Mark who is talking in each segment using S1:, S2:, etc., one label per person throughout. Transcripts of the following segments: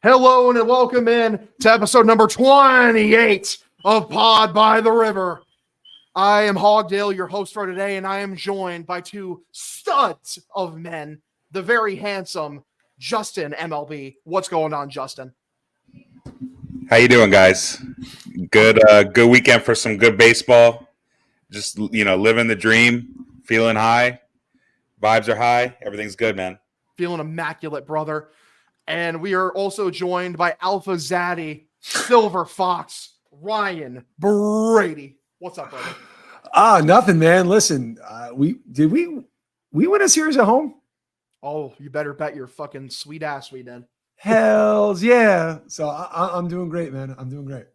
S1: Hello and welcome in to episode number 28 of Pod by the River. I am Hogdale, your host for today, and I am joined by two studs of men, the very handsome Justin MLB. What's going on, Justin?
S2: How you doing, guys? Good weekend for some good baseball. Just living the dream, feeling high. Vibes are high. Everything's good, man.
S1: Feeling immaculate, brother. And we are also joined by Alpha Zaddy, Silver Fox, Ryan Brady. What's up, brother?
S3: Nothing, man. Listen, we win a series at home?
S1: Oh, you better bet your fucking sweet ass we did.
S3: Hells yeah. So I'm doing great, man. I'm doing great.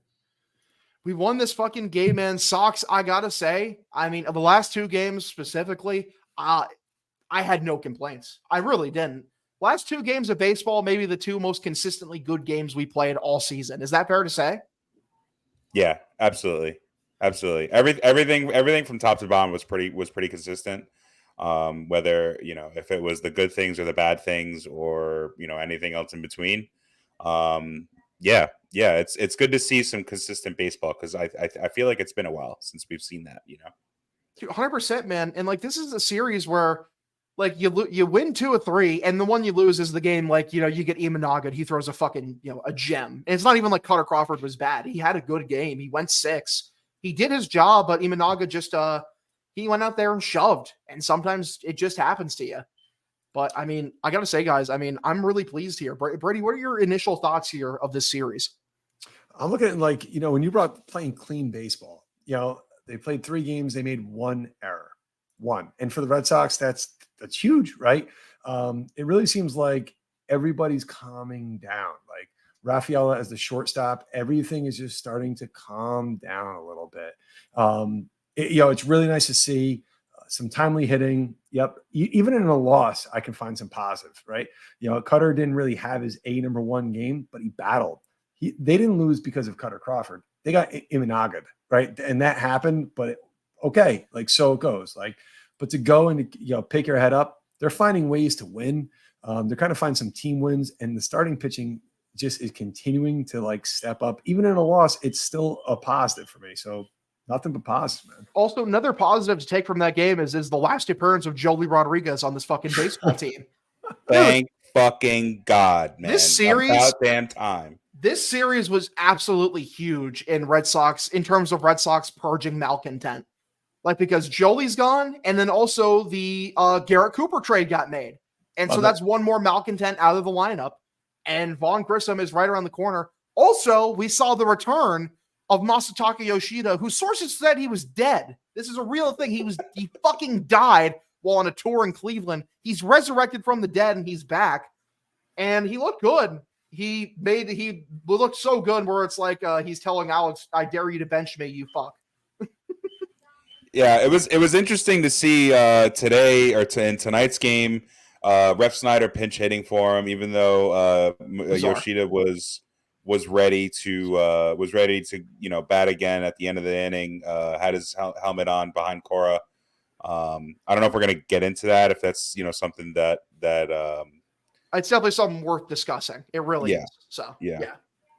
S1: We won this fucking game, man. Sox, I gotta say, I mean, the last two games specifically, I had no complaints. I really didn't. Last two games of baseball, maybe the two most consistently good games we played all season. Is that fair to say?
S2: Yeah, absolutely. Everything from top to bottom was pretty consistent. Whether if it was the good things or the bad things or anything else in between. Yeah, it's good to see some consistent baseball because I feel like it's been a while since we've seen that.
S1: 100%, man. And like this is a series where like you win 2 of 3, and the one you lose is the game like you get Imanaga, he throws a fucking a gem, and it's not even like Cutter Crawford was bad. He had a good game. He went 6. He did his job, but Imanaga just he went out there and shoved, and sometimes it just happens to you. But I mean, I gotta say, guys, I mean, I'm really pleased here. Brady, what are your initial thoughts here of this series?
S3: I'm looking at like when you brought playing clean baseball, they played 3 games, they made 1 error, 1, and for the Red Sox, that's huge, right? It really seems like everybody's calming down. Like Rafaela as the shortstop, everything is just starting to calm down a little bit. It's really nice to see some timely hitting. Yep. Even in a loss, I can find some positive, right? Cutter didn't really have his number 1 game, but he battled. They didn't lose because of Cutter Crawford. They got Imanaga, right? And that happened, but okay, like so it goes. Like, but to go and pick your head up, they're finding ways to win. They're kind of find some team wins, and the starting pitching just is continuing to like step up. Even in a loss, it's still a positive for me. So nothing but positive, man.
S1: Also, another positive to take from that game is the last appearance of Joely Rodriguez on this fucking baseball team.
S2: Thank fucking God, man.
S1: This series,
S2: about damn time.
S1: This series was absolutely huge in terms of Red Sox purging malcontent. Like, because Joely's gone, and then also the Garrett Cooper trade got made. And so that's one more malcontent out of the lineup. And Vaughn Grissom is right around the corner. Also, we saw the return of Masataka Yoshida, whose sources said he was dead. This is a real thing. He fucking died while on a tour in Cleveland. He's resurrected from the dead, and he's back. And he looked good. He looked so good where it's like he's telling Alex, I dare you to bench me, you fuck.
S2: Yeah, it was interesting to see today in tonight's game, Ref Snyder pinch hitting for him, even though Yoshida was ready to bat again at the end of the inning. Had his helmet on behind Cora. I don't know if we're gonna get into that. If that's something that
S1: it's definitely something worth discussing. It really is. So yeah.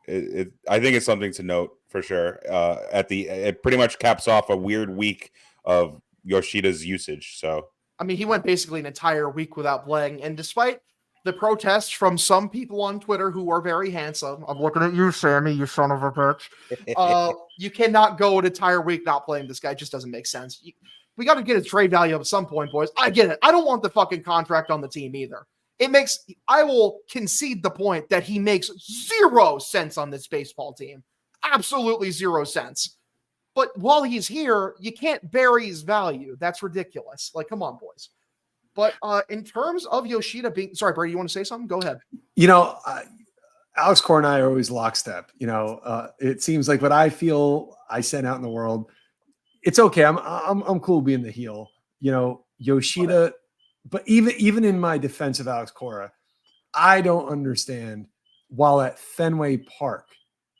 S2: I think it's something to note for sure. It pretty much caps off a weird week of Yoshida's usage. So
S1: I mean, he went basically an entire week without playing, and despite the protests from some people on Twitter who are very handsome, I'm looking at you, Sammy, you son of a bitch. You cannot go an entire week not playing this guy. It just doesn't make sense. We got to get his trade value up at some point, boys. I get it. I don't want the fucking contract on the team either. I will concede the point that he makes 0 sense on this baseball team. Absolutely 0 sense. But while he's here, you can't bury his value. That's ridiculous. Like, come on, boys. But in terms of Yoshida being... Sorry, Brady, you want to say something? Go ahead.
S3: Alex Cora and I are always lockstep. It seems like what I feel I send out in the world, it's okay. I'm cool being the heel. Yoshida... But even in my defense of Alex Cora, I don't understand while at Fenway Park,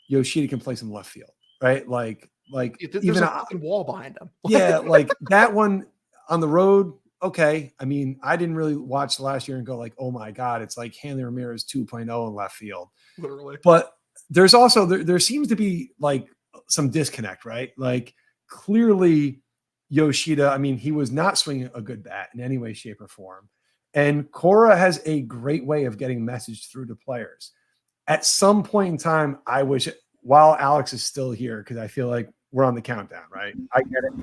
S3: Yoshida can play some left field, right? Like
S1: there's even a fucking wall behind him.
S3: Yeah, like that one on the road, okay. I mean, I didn't really watch the last year and go like, oh my God, it's like Hanley Ramirez 2.0 in left field.
S1: Literally.
S3: But there's also, there seems to be like some disconnect, right? Like clearly Yoshida, I mean, he was not swinging a good bat in any way, shape, or form. And Cora has a great way of getting message through to players. At some point in time, I wish, while Alex is still here, because I feel like we're on the countdown, right? I get it.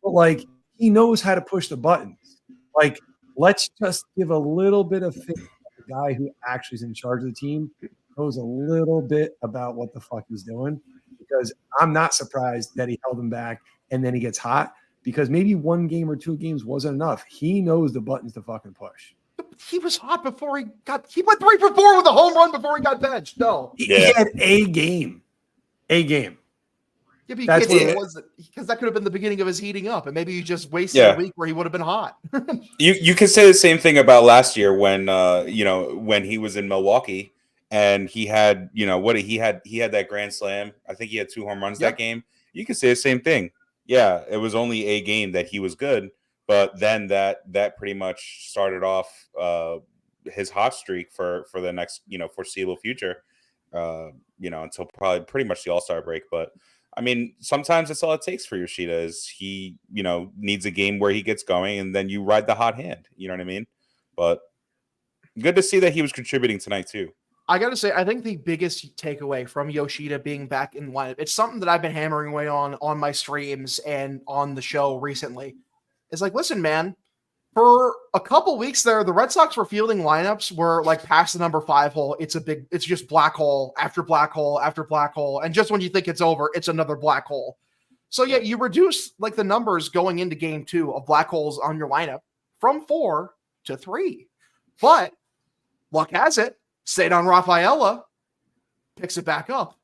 S3: But like, he knows how to push the buttons. Like, let's just give a little bit of faith to the guy who actually is in charge of the team, knows a little bit about what the fuck he's doing, because I'm not surprised that he held him back and then he gets hot, because maybe one game or two games wasn't enough. He knows the buttons to fucking push.
S1: He was hot before he went 3 for 4 with a home run before he got benched. No.
S3: He had a game.
S1: Yeah, but
S3: That's
S1: what it was, because that could have been the beginning of his heating up, and maybe you just wasted a week where he would have been hot.
S2: You could say the same thing about last year when when he was in Milwaukee and he had he had that grand slam. I think he had 2 home runs that game. You could say the same thing. Yeah, it was only a game that he was good, but then that pretty much started off his hot streak for the next foreseeable future. Until probably pretty much the All-Star break, but. I mean, sometimes that's all it takes for Yoshida is he, needs a game where he gets going and then you ride the hot hand. You know what I mean? But good to see that he was contributing tonight too.
S1: I got to say, I think the biggest takeaway from Yoshida being back in lineup, it's something that I've been hammering away on my streams and on the show recently. It's like, listen, man, for a couple weeks there, the Red Sox were fielding lineups where, like, past the number 5 hole, it's just black hole after black hole after black hole. And just when you think it's over, it's another black hole. So, yeah, you reduce, like, the numbers going into game 2 of black holes on your lineup from 4 to 3. But luck has it, Cedar Rafaela picks it back up.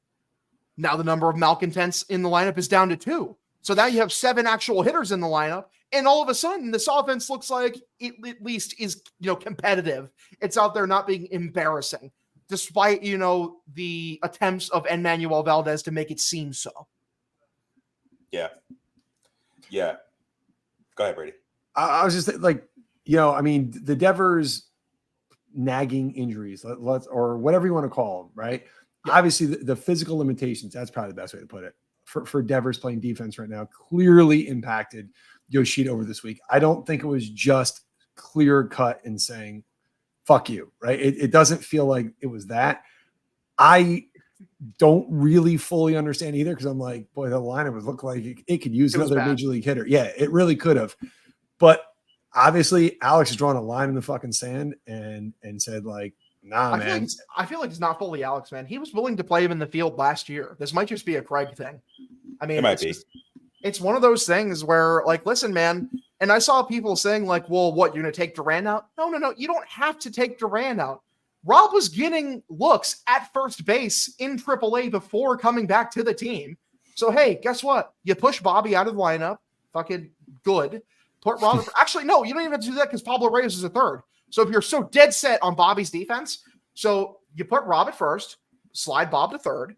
S1: Now the number of malcontents in the lineup is down to 2. So now you have 7 actual hitters in the lineup. And all of a sudden, this offense looks like it at least is, competitive. It's out there not being embarrassing, despite, the attempts of Emmanuel Valdez to make it seem so.
S2: Yeah. Yeah. Go ahead, Brady.
S3: I was just like, I mean, the Devers nagging injuries, or whatever you want to call them, right? Yeah. Obviously, the physical limitations, that's probably the best way to put it, for Devers playing defense right now, clearly impacted Yoshida over this week. I don't think it was just clear cut in saying, fuck you, right? It doesn't feel like it was that. I don't really fully understand either, because I'm like, boy, the lineup would look like it could use another major league hitter. Yeah, it really could have. But obviously, Alex is drawing a line in the fucking sand and said, like, nah, man.
S1: I feel like it's not fully Alex, man. He was willing to play him in the field last year. This might just be a Craig thing. I mean,
S2: it might be.
S1: It's one of those things where, like, listen, man, and I saw people saying, like, well, what, you're going to take Duran out? No. You don't have to take Duran out. Rob was getting looks at first base in AAA before coming back to the team. So, hey, guess what? You push Bobby out of the lineup. Fucking good. Put Robert. Actually, no, you don't even have to do that because Pablo Reyes is a third. So if you're so dead set on Bobby's defense, so you put Rob at first, slide Bob to third,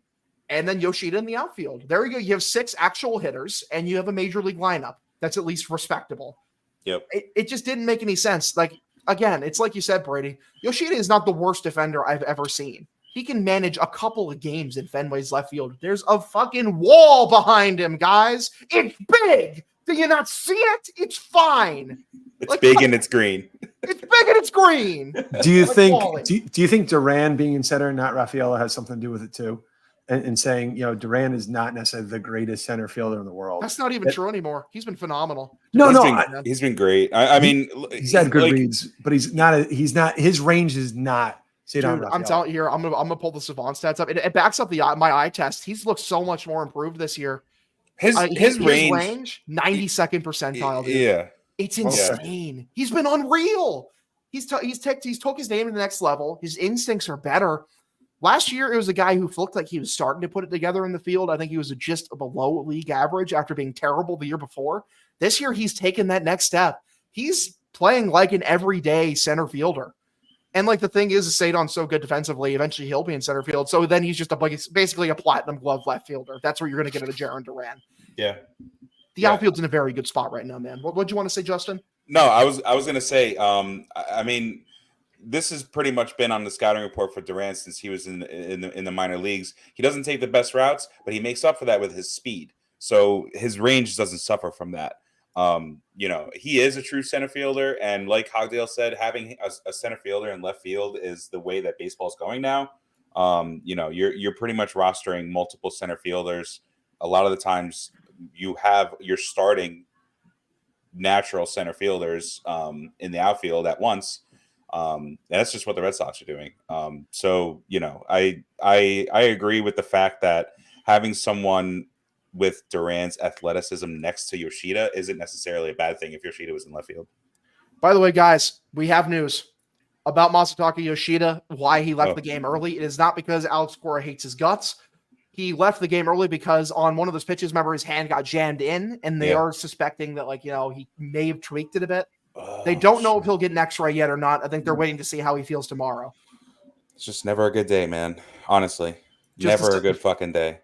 S1: and then Yoshida in the outfield. There you go. You have 6 actual hitters, and you have a major league lineup that's at least respectable.
S2: Yep.
S1: It just didn't make any sense. Like, again, it's like you said, Brady. Yoshida is not the worst defender I've ever seen. He can manage a couple of games in Fenway's left field. There's a fucking wall behind him, guys. It's big. Do you not see it? It's fine.
S2: It's big and it's green.
S1: It's big and it's green.
S3: Do you think? Do you think Duran being in center and not Rafaela has something to do with it too? And saying, Duran is not necessarily the greatest center fielder in the world.
S1: That's not even true anymore. He's been phenomenal.
S2: He's been great. I mean,
S3: he's had good reads, but he's not. His range is not.
S1: Dude, I'm telling you here, I'm gonna pull the Savant stats up. It backs up my eye test. He's looked so much more improved this year.
S2: His range,
S1: 92nd percentile. Dude.
S2: Yeah,
S1: it's insane. Yeah. He's been unreal. He's took his game to the next level. His instincts are better. Last year, it was a guy who looked like he was starting to put it together in the field. I think he was just below league average after being terrible the year before. This year, he's taken that next step. He's playing like an everyday center fielder. And like the thing is Sadon's so good defensively, eventually he'll be in center field. So then he's just basically a platinum glove left fielder. That's where you're going to get a Jaron Duran.
S2: Yeah.
S1: The outfield's in a very good spot right now, man. What do you want to say, Justin?
S2: No, I was gonna say. I mean, this has pretty much been on the scouting report for Durant since he was in the minor leagues. He doesn't take the best routes, but he makes up for that with his speed. So his range doesn't suffer from that. He is a true center fielder, and like Hogdale said, having a center fielder in left field is the way that baseball is going now. You're pretty much rostering multiple center fielders. A lot of the times, you're starting natural center fielders in the outfield at once. And that's just what the Red Sox are doing. I agree with the fact that having someone with Durant's athleticism next to Yoshida isn't necessarily a bad thing if Yoshida was in left field.
S1: By the way, guys, we have news about Masataka Yoshida, why he left the game early. It is not because Alex Cora hates his guts. He left the game early because on one of those pitches, remember, his hand got jammed in, and they are suspecting that, he may have tweaked it a bit. They don't know if he'll get an X-ray yet or not. I think they're waiting to see how he feels tomorrow.
S2: It's just never a good day, man. Honestly, never a good fucking day.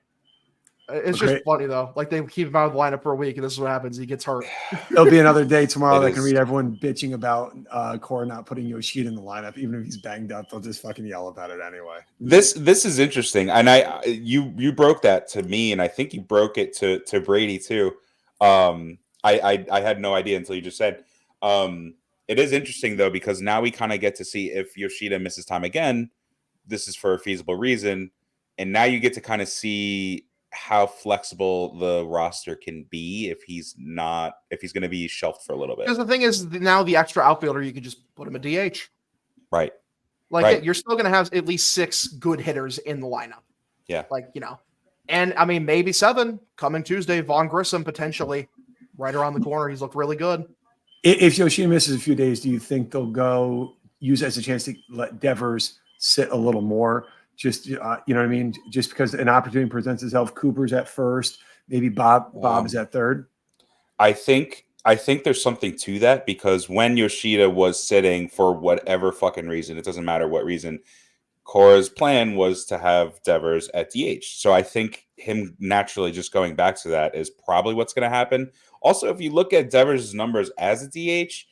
S1: It's just funny, though. They keep him out of the lineup for a week, and this is what happens. He gets hurt.
S3: There'll be another day tomorrow that can read everyone bitching about Cora not putting Yoshida in the lineup. Even if he's banged up, they'll just fucking yell about it anyway.
S2: This is interesting. And you broke that to me, and I think you broke it to Brady, too. I had no idea until you just said. It is interesting, though, because now we kind of get to see if Yoshida misses time again, this is for a feasible reason. And now you get to kind of see how flexible the roster can be if he's going to be shelved for a little bit.
S1: Because the thing is, now the extra outfielder, you could just put him at DH.
S2: Right.
S1: You're still going to have at least 6 good hitters in the lineup.
S2: Yeah.
S1: And I mean, maybe 7 coming Tuesday, Vaughn Grissom potentially right around the corner. He's looked really good.
S3: If Yoshida misses a few days, do you think they'll go use it as a chance to let Devers sit a little more? Just, you know what I mean? Just because an opportunity presents itself. Cooper's at first, maybe Bob is at third.
S2: I think there's something to that, because when Yoshida was sitting for whatever fucking reason, it doesn't matter what reason, Cora's plan was to have Devers at DH. So I think him naturally just going back to that is probably what's going to happen. Also, if you look at Devers' numbers as a DH,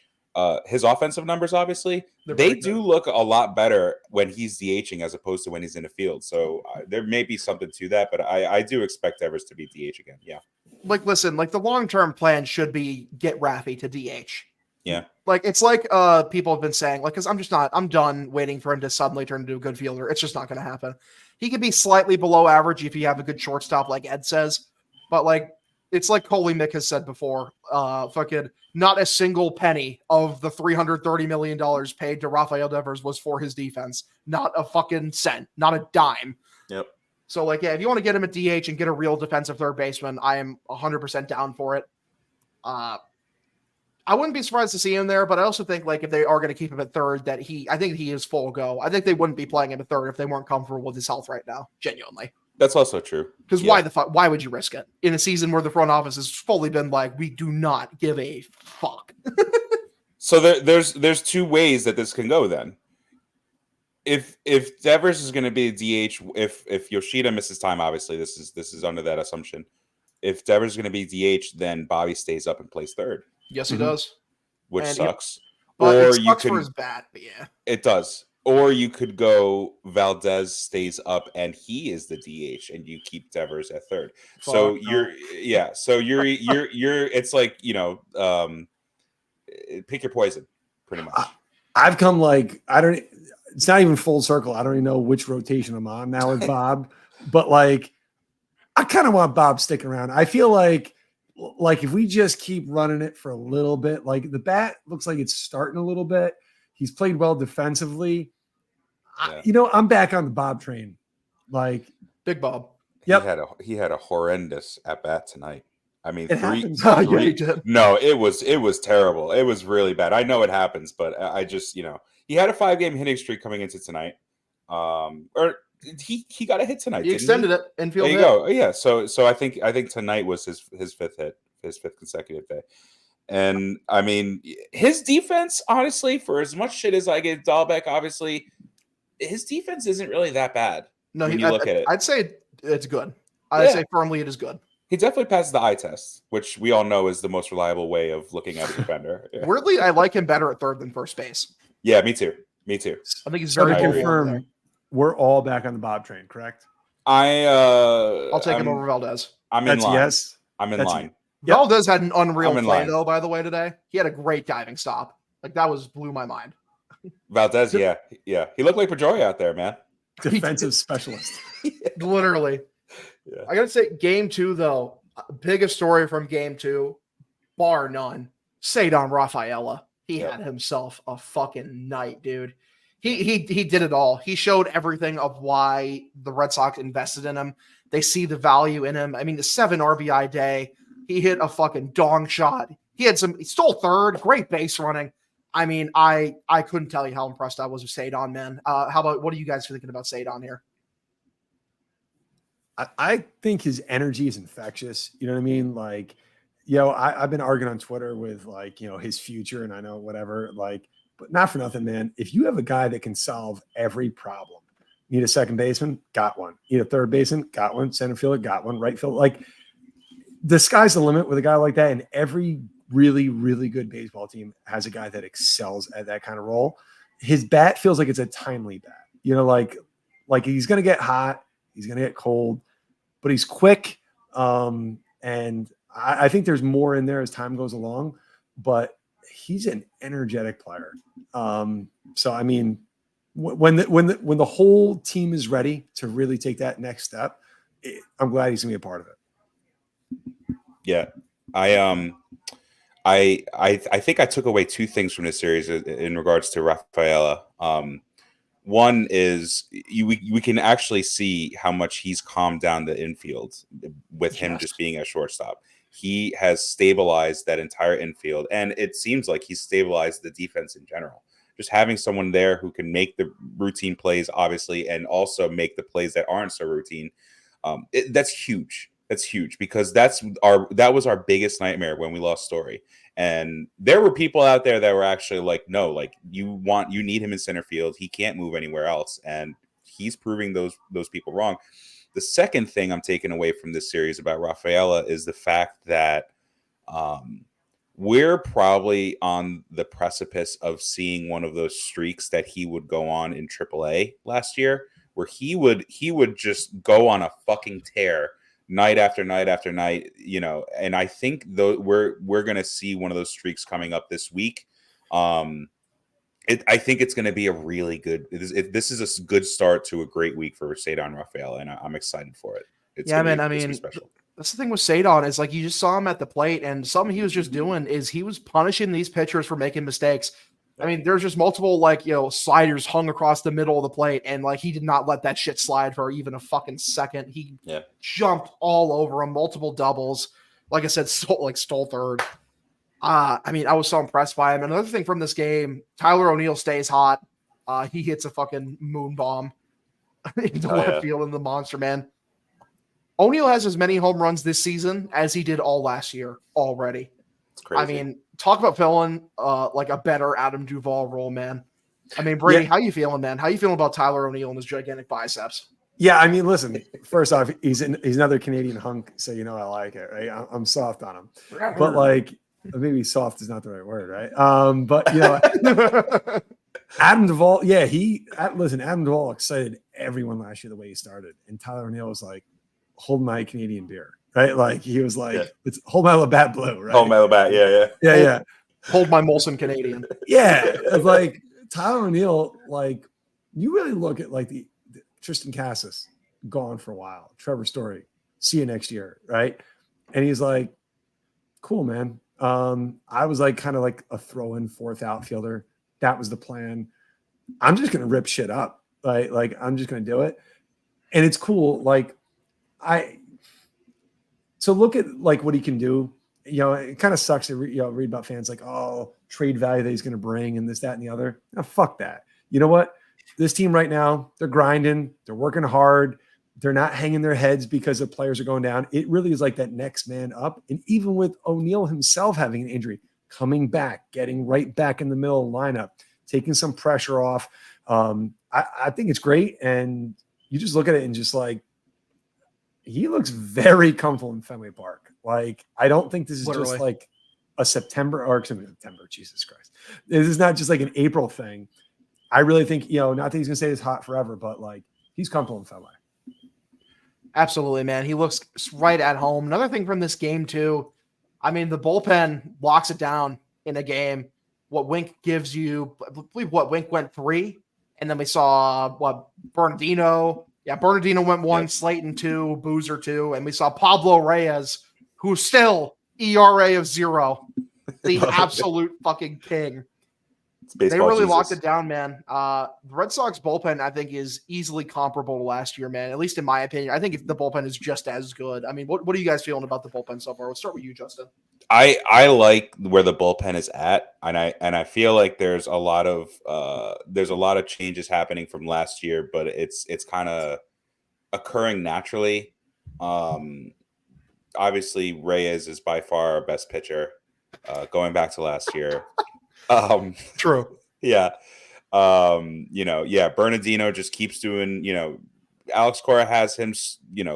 S2: his offensive numbers, obviously, they do look a lot better when he's DHing as opposed to when he's in the field. So there may be something to that, but I do expect Devers to be DH again. Yeah.
S1: Listen, the long-term plan should be get Raffy to DH.
S2: Yeah.
S1: It's people have been saying, because I'm done waiting for him to suddenly turn into a good fielder. It's just not going to happen. He could be slightly below average if you have a good shortstop, like Ed says. But it's like Coley Mick has said before, not a single penny of the $330 million paid to Rafael Devers was for his defense. Not a fucking cent, not a dime.
S2: Yep.
S1: So if you want to get him at DH and get a real defensive third baseman, I am 100% down for it. I wouldn't be surprised to see him there, but I also think if they are going to keep him at third, I think he is full go. I think they wouldn't be playing him at third if they weren't comfortable with his health right now. Genuinely.
S2: That's also true.
S1: Because why the fuck? Why would you risk it in a season where the front office has fully been we do not give a fuck?
S2: So there's 2 ways that this can go then. If Devers is going to be a DH, if Yoshida misses time, obviously this is under that assumption. If Devers is going to be DH, then Bobby stays up and plays third.
S1: Yes, he does.
S2: Which sucks.
S1: But it sucks for his bat, but yeah.
S2: It does. Or you could go Valdez stays up and he is the DH and you keep Devers at third. So you're it's pick your poison pretty much.
S3: I've come it's not even full circle. I don't even know which rotation I'm on now with Bob, but I kind of want Bob sticking around. I feel like if we just keep running it for a little bit, the bat looks like it's starting a little bit. He's played well defensively. Yeah. I'm back on the Bob train.
S1: Big Bob.
S3: Yep.
S2: He had a horrendous at bat tonight. I mean,
S1: No,
S2: it was terrible. It was really bad. I know it happens, but I just, he had a 5-game hitting streak coming into tonight. Or he got a hit tonight.
S1: He extended it infield.
S2: There you go. Yeah. So I think tonight was his 5th hit, his 5th consecutive day. And I mean, his defense, honestly, for as much shit as I give Dahlbeck, obviously, his defense isn't really that bad.
S1: No,
S2: when you look at it.
S1: I'd say it's good. I'd say firmly it is good.
S2: He definitely passes the eye test, which we all know is the most reliable way of looking at a defender. Yeah.
S1: Weirdly, I like him better at third than first base.
S2: Yeah, me too. Me too.
S1: I think he's
S3: So
S1: very
S3: to
S1: mobile over there.
S3: confirm, we're all back on the Bob train, correct?
S1: I'll take him over Valdez.
S2: I'm in
S3: That's a
S2: line.
S3: yes.
S2: I'm in
S3: That's a-
S2: line.
S3: Yep.
S1: Valdez had an unreal
S2: I'm in
S1: play
S2: line.
S1: though, by the way, today. He had a great diving stop. Like that blew my mind.
S2: Valdez, yeah. He looked like Pedroia out there, man.
S3: Defensive specialist.
S1: Literally.
S2: Yeah.
S1: I gotta say, game 2, though, biggest story from game 2, bar none. Cedar Rafaela. He had himself a fucking night, dude. He did it all. He showed everything of why the Red Sox invested in him. They see the value in him. I mean, the 7 RBI day. He hit a fucking dong shot. He stole third, great base running. I mean, I couldn't tell you how impressed I was with Cedar, man. What are you guys thinking about Cedar here?
S3: I think his energy is infectious. You know what I mean? Like, I've been arguing on Twitter with his future, and I know whatever, but not for nothing, man. If you have a guy that can solve every problem, need a second baseman, got one. Need a third baseman, got one. Center fielder, got one. Right field, the sky's the limit with a guy like that. And every really, really good baseball team has a guy that excels at that kind of role. His bat feels like it's a timely bat. Like he's going to get hot, he's going to get cold, but he's quick. And I think there's more in there as time goes along, but he's an energetic player. So, I mean, when the whole team is ready to really take that next step, I'm glad he's going to be a part of it.
S2: Yeah. I think I took away 2 things from this series in regards to Rafaela. One is we can actually see how much he's calmed down the infield with him just being a shortstop. He has stabilized that entire infield, and it seems like he's stabilized the defense in general. Just having someone there who can make the routine plays, obviously, and also make the plays that aren't so routine. That's huge. That's huge because that was our biggest nightmare when we lost Story. And there were people out there that were actually like, no, like you need him in center field. He can't move anywhere else. And he's proving those people wrong. The second thing I'm taking away from this series about Rafaela is the fact that we're probably on the precipice of seeing one of those streaks that he would go on in AAA last year, where he would just go on a fucking tear night after night after night, and I think we're going to see one of those streaks coming up this week. I think it's going to be a really good. This is a good start to a great week for Cedar Rafaela, and I'm excited for it. It's special.
S1: That's the thing with Cedar is like you just saw him at the plate, and something he was just doing is he was punishing these pitchers for making mistakes. I mean, there's just multiple sliders hung across the middle of the plate, and he did not let that shit slide for even a fucking second. He jumped all over him, multiple doubles. Like I said, stole third. I mean, I was so impressed by him. Another thing from this game, Tyler O'Neill stays hot. He hits a fucking moon bomb into left field in the monster, man. O'Neill has as many home runs this season as he did all last year already.
S2: It's crazy.
S1: I mean, talk about filling a better Adam Duvall role, man. I mean, Brady, how you feeling, man? How you feeling about Tyler O'Neill and his gigantic biceps?
S3: Yeah, I mean, listen, first off, he's another Canadian hunk, so I like it, right? I'm soft on him. But maybe soft is not the right word, right? But Adam Duvall, Adam Duvall excited everyone last year the way he started. And Tyler O'Neill was like, hold my Canadian beer, right? Like he was like, it's hold my Labatt Blue, right?
S2: Hold my Labatt, yeah.
S1: Hold my Molson Canadian.
S3: Yeah, it's like Tyler O'Neill, you really look at the Tristan Cassis, gone for a while. Trevor Story, see you next year, right? And he's like, cool, man. I was kind of a throw-in fourth outfielder. That was the plan. I'm just gonna rip shit up, right? I'm just gonna do it, and it's cool. So look at what he can do. It kind of sucks to read about fans trade value that he's going to bring and this, that, and the other. No, fuck that. You know what? This team right now, they're grinding, they're working hard, they're not hanging their heads because the players are going down. It really is that next man up. And even with O'Neill himself having an injury, coming back, getting right back in the middle of the lineup, taking some pressure off. I think it's great. And you just look at it and just he looks very comfortable in Fenway Park. Like, I don't think this is
S1: Literally.
S3: just like a September. Jesus Christ. This is not just like an April thing. I really think, not that he's going to stay this hot forever, but like he's comfortable in Fenway.
S1: Absolutely, man. He looks right at home. Another thing from this game, too. I mean, the bullpen locks it down in a game. What Wink gives you, I believe Wink went 3. And then we saw Bernardino. Yeah, Bernardino went 1, Slayton 2, Boozer 2. And we saw Pablo Reyes, who's still ERA of 0. The absolute fucking king. They really locked it down, man. The Red Sox bullpen, I think, is easily comparable to last year, man. At least in my opinion. I think the bullpen is just as good. I mean, what are you guys feeling about the bullpen so far? Let's start with you, Justin.
S2: I like where the bullpen is at, and I feel like there's a lot of changes happening from last year, but it's kind of occurring naturally. Obviously, Reyes is by far our best pitcher, going back to last year.
S1: True.
S2: Yeah. Bernardino just keeps doing, Alex Cora has him,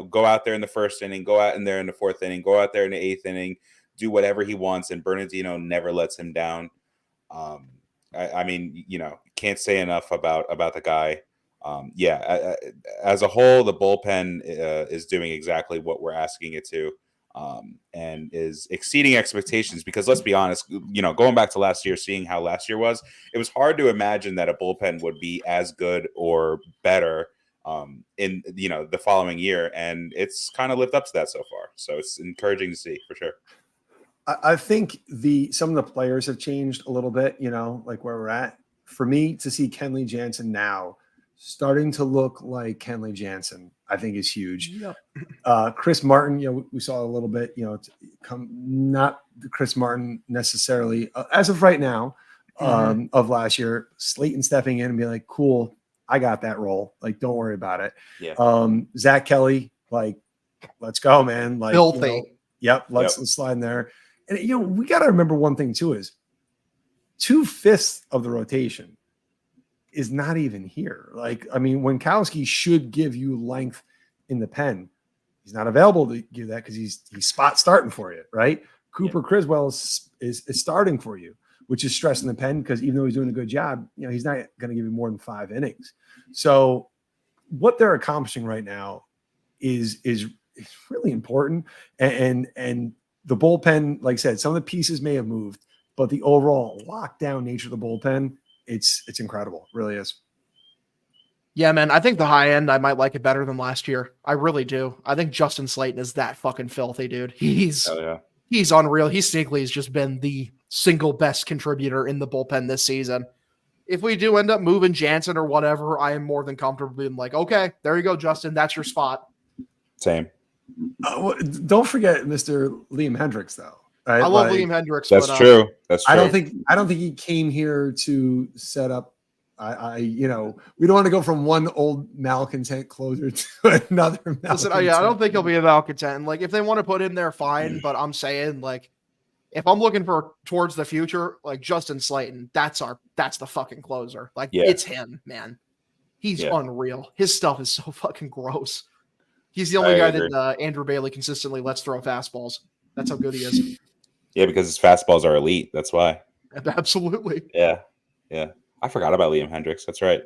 S2: go out there in the first inning, go out in there in the fourth inning, go out there in the eighth inning, do whatever he wants. And Bernardino never lets him down. Can't say enough about the guy. As a whole, the bullpen is doing exactly what we're asking it to. And is exceeding expectations because let's be honest, going back to last year, seeing how last year was, it was hard to imagine that a bullpen would be as good or better in the following year, and it's kind of lived up to that so far. So it's encouraging to see for sure.
S3: I think some of the players have changed a little bit, like where we're at. For me to see Kenley Jansen now starting to look like Kenley Jansen, I think is huge. Yep. Chris Martin, we saw a little bit, not Chris Martin necessarily as of right now of last year. Slayton stepping in and be like, cool, I got that role. Like, don't worry about it.
S2: Yeah.
S3: Zach Kelly, like, let's go, man. Like,
S1: filthy.
S3: Let's slide in there. And we got to remember one thing too is 2/5 of the rotation is not even here. Like, I mean, Winkowski should give you length in the pen. He's not available to give that because he's spot starting for you, right? Cooper Criswell is starting for you, which is stressing the pen because even though he's doing a good job, he's not going to give you more than 5 innings. So what they're accomplishing right now is really important. And the bullpen, like I said, some of the pieces may have moved, but the overall lockdown nature of the bullpen, it's incredible. It really is.
S1: Yeah, man. I think the high end, I might like it better than last year. I really do. I think Justin Slayton is that fucking filthy, dude. He's unreal. He sneakily has just been the single best contributor in the bullpen this season. If we do end up moving Jansen or whatever, I am more than comfortable being like, okay, there you go, Justin. That's your spot.
S2: Same.
S3: Don't forget Mr. Liam Hendricks, though. Right?
S1: I love Liam Hendricks.
S2: That's true. That's true.
S3: I don't think he came here to set up. We don't want to go from one old malcontent closer to another malcontent.
S1: Listen, I don't think he'll be a malcontent. Like, if they want to put him there, fine. But I'm saying, like, if I'm looking towards the future, like Justin Slayton, that's the fucking closer. Like, it's him, man. He's unreal. His stuff is so fucking gross. He's the only guy that Andrew Bailey consistently lets throw fastballs. That's how good he is.
S2: Yeah, because his fastballs are elite. That's why.
S1: Absolutely.
S2: Yeah. I forgot about Liam Hendricks. That's right.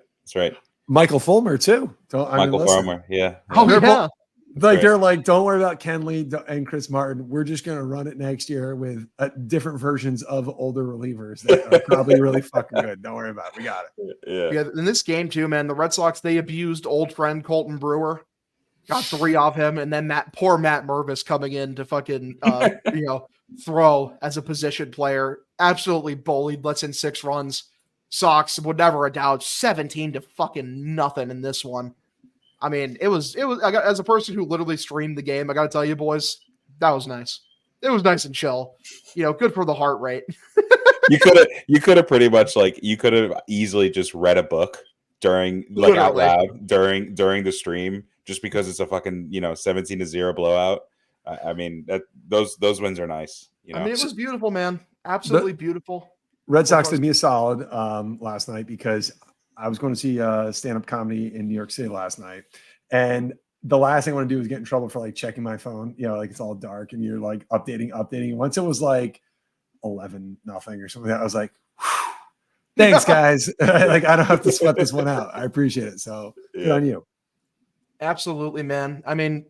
S3: Michael Fulmer too.
S2: Fulmer. Yeah.
S1: Oh, yeah.
S3: They're like, don't worry about Kenley and Chris Martin. We're just going to run it next year with different versions of older relievers that are probably really fucking good. Don't worry about it. We got it.
S2: Yeah.
S1: In this game too, man, the Red Sox, they abused old friend Colton Brewer. Got 3 off him, and then poor Matt Mervis coming in to fucking throw as a position player. Absolutely bullied. Lets in 6 runs. Sox would never doubt 17 to fucking nothing in this one. I mean, it was. As a person who literally streamed the game, I got to tell you, boys, that was nice. It was nice and chill. Good for the heart rate.
S2: You could have pretty much you could have easily just read a book during out loud during the stream. Just because it's a fucking 17-0 blowout. I mean, those wins are nice.
S1: I mean, it was beautiful, man. Absolutely beautiful.
S3: Red Sox did me a solid last night because I was going to see stand-up comedy in New York City last night, and the last thing I want to do is get in trouble for like checking my phone. You know, like it's all dark and you're like updating. Once it was like 11-0 or something, I was like, thanks, guys. Like I don't have to sweat this one out. I appreciate it. So good on you.
S1: Absolutely, man. I mean,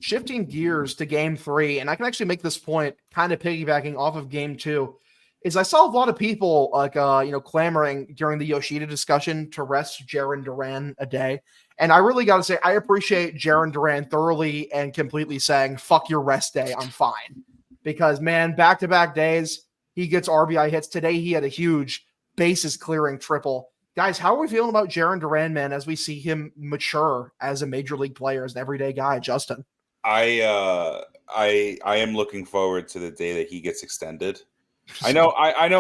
S1: shifting gears to game 3, and I can actually make this point kind of piggybacking off of game 2, is I saw a lot of people like clamoring during the Yoshida discussion to rest Jarren Duran a day. And I really got to say, I appreciate Jarren Duran thoroughly and completely saying, fuck your rest day, I'm fine. Because, man, back-to-back days, he gets RBI hits. Today he had a huge bases-clearing triple. Guys, how are we feeling about Jarren Duran, man, as we see him mature as a major league player, as an everyday guy, Justin?
S2: I am looking forward to the day that he gets extended. I know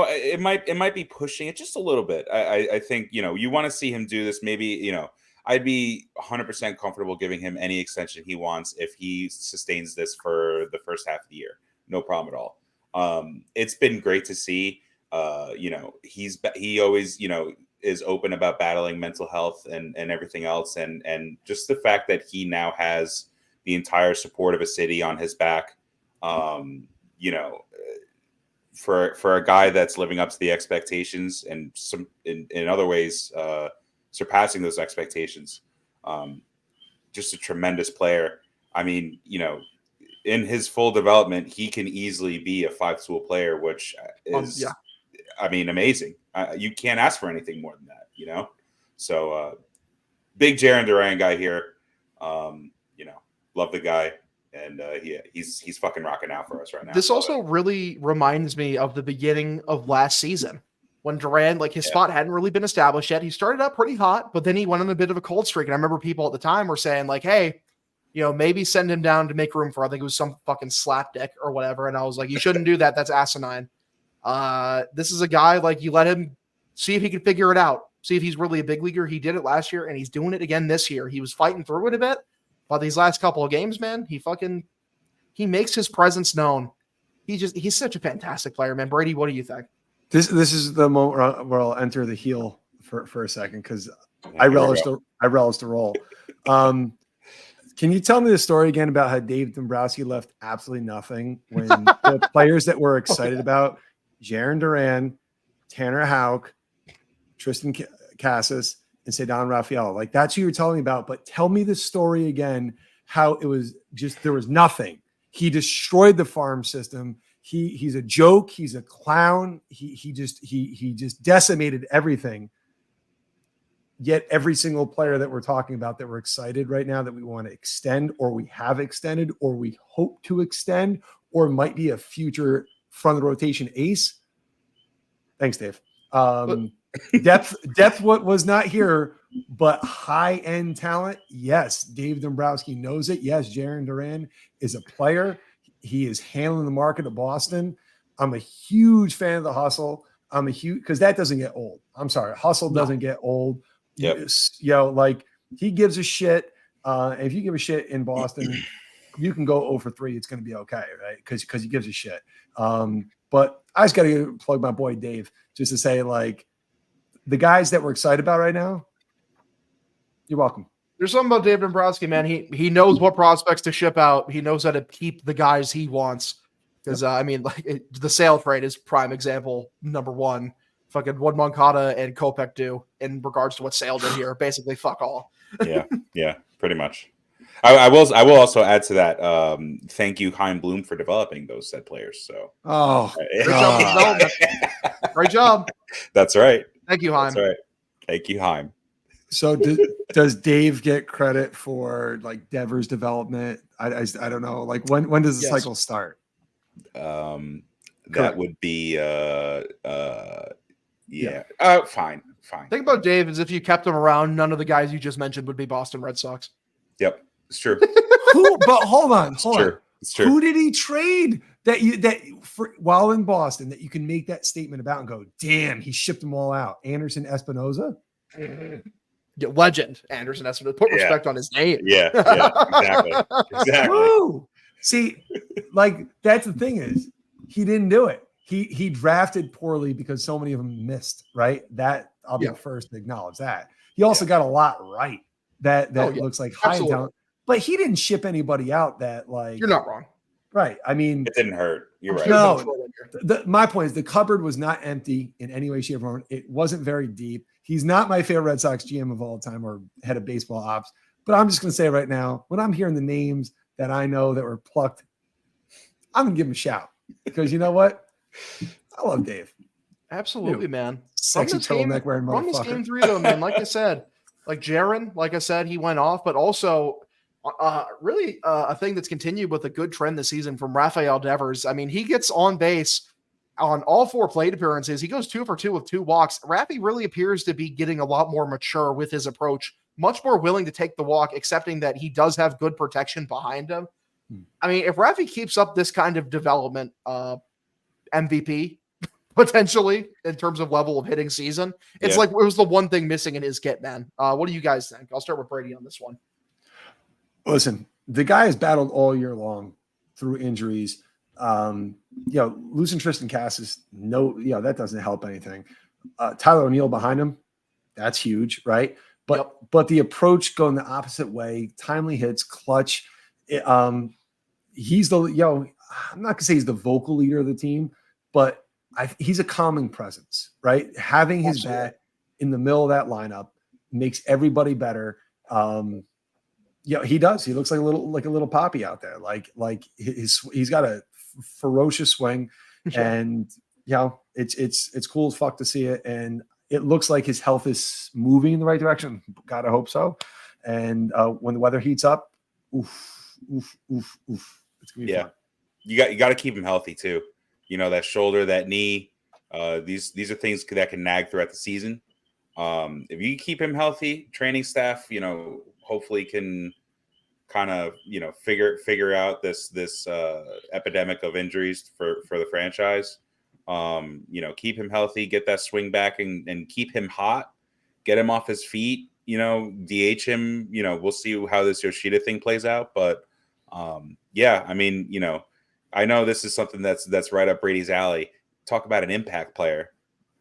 S2: it might be pushing it just a little bit. I think, you want to see him do this. Maybe, I'd be 100% comfortable giving him any extension he wants if he sustains this for the first half of the year. No problem at all. It's been great to see. He always, is open about battling mental health and everything else. And just the fact that he now has the entire support of a city on his back, for a guy that's living up to the expectations and some in other ways surpassing those expectations. Just a tremendous player. I mean, in his full development, he can easily be a 5-tool player, which is, I mean, amazing. You can't ask for anything more than that, So big Jarren Duran guy here. Love the guy. And he's fucking rocking out for us right now.
S1: This also really reminds me of the beginning of last season when Duran, like his spot hadn't really been established yet. He started out pretty hot, but then he went on a bit of a cold streak. And I remember people at the time were saying like, hey, maybe send him down to make room for, I think it was some fucking slapdick or whatever. And I was like, you shouldn't do that. That's asinine. This is a guy, like, you let him see if he can figure it out. See if he's really a big leaguer. He did it last year and he's doing it again this year. He was fighting through it a bit. But these last couple of games, man, he makes his presence known. He's such a fantastic player, man. Brady, what do you think?
S3: This is the moment where I'll enter the heel for a second because I relish the role. Can you tell me the story again about how Dave Dombrowski left absolutely nothing when the players that we're excited about, Jarren Duran, Tanner Houck, Tristan Casas, and Ceddanne Rafael, like that's who you're telling me about. But tell me the story again, how it was just, there was nothing. He destroyed the farm system. He's a joke. He's a clown. He just decimated everything. Yet every single player that we're talking about that we're excited right now that we want to extend, or we have extended, or we hope to extend, or might be a future front of the rotation ace. Thanks, Dave. Depth what was not here, but high-end talent. Yes, Dave Dombrowski knows it. Yes, Jarren Duran is a player. He is handling the market of Boston. I'm a huge fan of the hustle. Because that doesn't get old. I'm sorry. Hustle doesn't get old.
S2: Yep.
S3: Like he gives a shit. And if you give a shit in Boston, you can go 0 for 3. It's going to be okay, right? Because he gives a shit. But I just got to plug my boy Dave just to say, like, the guys that we're excited about right now, you're welcome.
S1: There's something about Dave Dombrowski, man. He knows what prospects to ship out. He knows how to keep the guys he wants. Because, the sale trade is prime example, number one. Fucking what Moncada and Kopech do in regards to what Sale did here. Basically, fuck all.
S2: Yeah, pretty much. I will also add to that. Thank you, Chaim Bloom, for developing those said players. So,
S1: great job with development. Great job.
S2: That's right.
S1: Thank you, Chaim.
S2: That's right. Thank you, Chaim.
S3: So does Dave get credit for like Devers' development? I don't know. Like when does the cycle start?
S2: That would be fine.
S1: Think about Dave as if you kept him around, none of the guys you just mentioned would be Boston Red Sox.
S2: Yep, it's true.
S3: But hold on.
S2: It's true.
S3: Who did he trade while in Boston that you can make that statement about and go, damn, he shipped them all out? Anderson Espinoza?
S1: Yeah, legend, Anderson Espinoza. Put respect on his name.
S2: Yeah, exactly.
S3: Woo! See, like that's the thing is he didn't do it. He drafted poorly because so many of them missed, right? That I'll be the first to acknowledge that. He also got a lot right. That looks like high talent. but he didn't ship anybody out that like.
S1: You're not wrong.
S3: Right. I mean,
S2: It didn't hurt. You're right.
S3: No, my point is the cupboard was not empty in any way, shape, or form. It wasn't very deep. He's not my favorite Red Sox GM of all time or head of baseball ops. But I'm just going to say right now, when I'm hearing the names that I know that were plucked, I'm going to give him a shout because you know what? I love Dave.
S1: Absolutely, man.
S3: Sexy turtleneck wearing
S1: From this
S3: motherfucker.
S1: game 3, though, man, like I said, like Jaron, like I said, he went off, but also really a thing that's continued with a good trend this season from Rafael Devers. I mean, he gets on base on all 4 plate appearances. He goes 2 for 2 with 2 walks. Raffy really appears to be getting a lot more mature with his approach, much more willing to take the walk, accepting that he does have good protection behind him. I mean, if Raffy keeps up this kind of development, MVP potentially in terms of level of hitting season, it's like it was the one thing missing in his kit, man. What do you guys think? I'll start with Brady on this one.
S3: Listen, the guy has battled all year long through injuries. Losing Tristan Cassis, that doesn't help anything. Tyler O'Neill behind him, that's huge, right? But the approach going the opposite way, timely hits, clutch. He's I'm not gonna say he's the vocal leader of the team, but he's a calming presence, right? Having his bat in the middle of that lineup makes everybody better. He does. He looks like a little poppy out there. Like he's got a ferocious swing, and it's cool as fuck to see it. And it looks like his health is moving in the right direction. Gotta hope so. And when the weather heats up, oof, it's gonna be fun.
S2: You got to keep him healthy too. That shoulder, that knee. These are things that can nag throughout the season. If you keep him healthy, training staff, hopefully can kind of figure out this epidemic of injuries for the franchise. Keep him healthy, get that swing back, and keep him hot, get him off his feet. DH him. We'll see how this Yoshida thing plays out, but I mean, I know this is something that's right up Brady's alley. Talk about an impact player.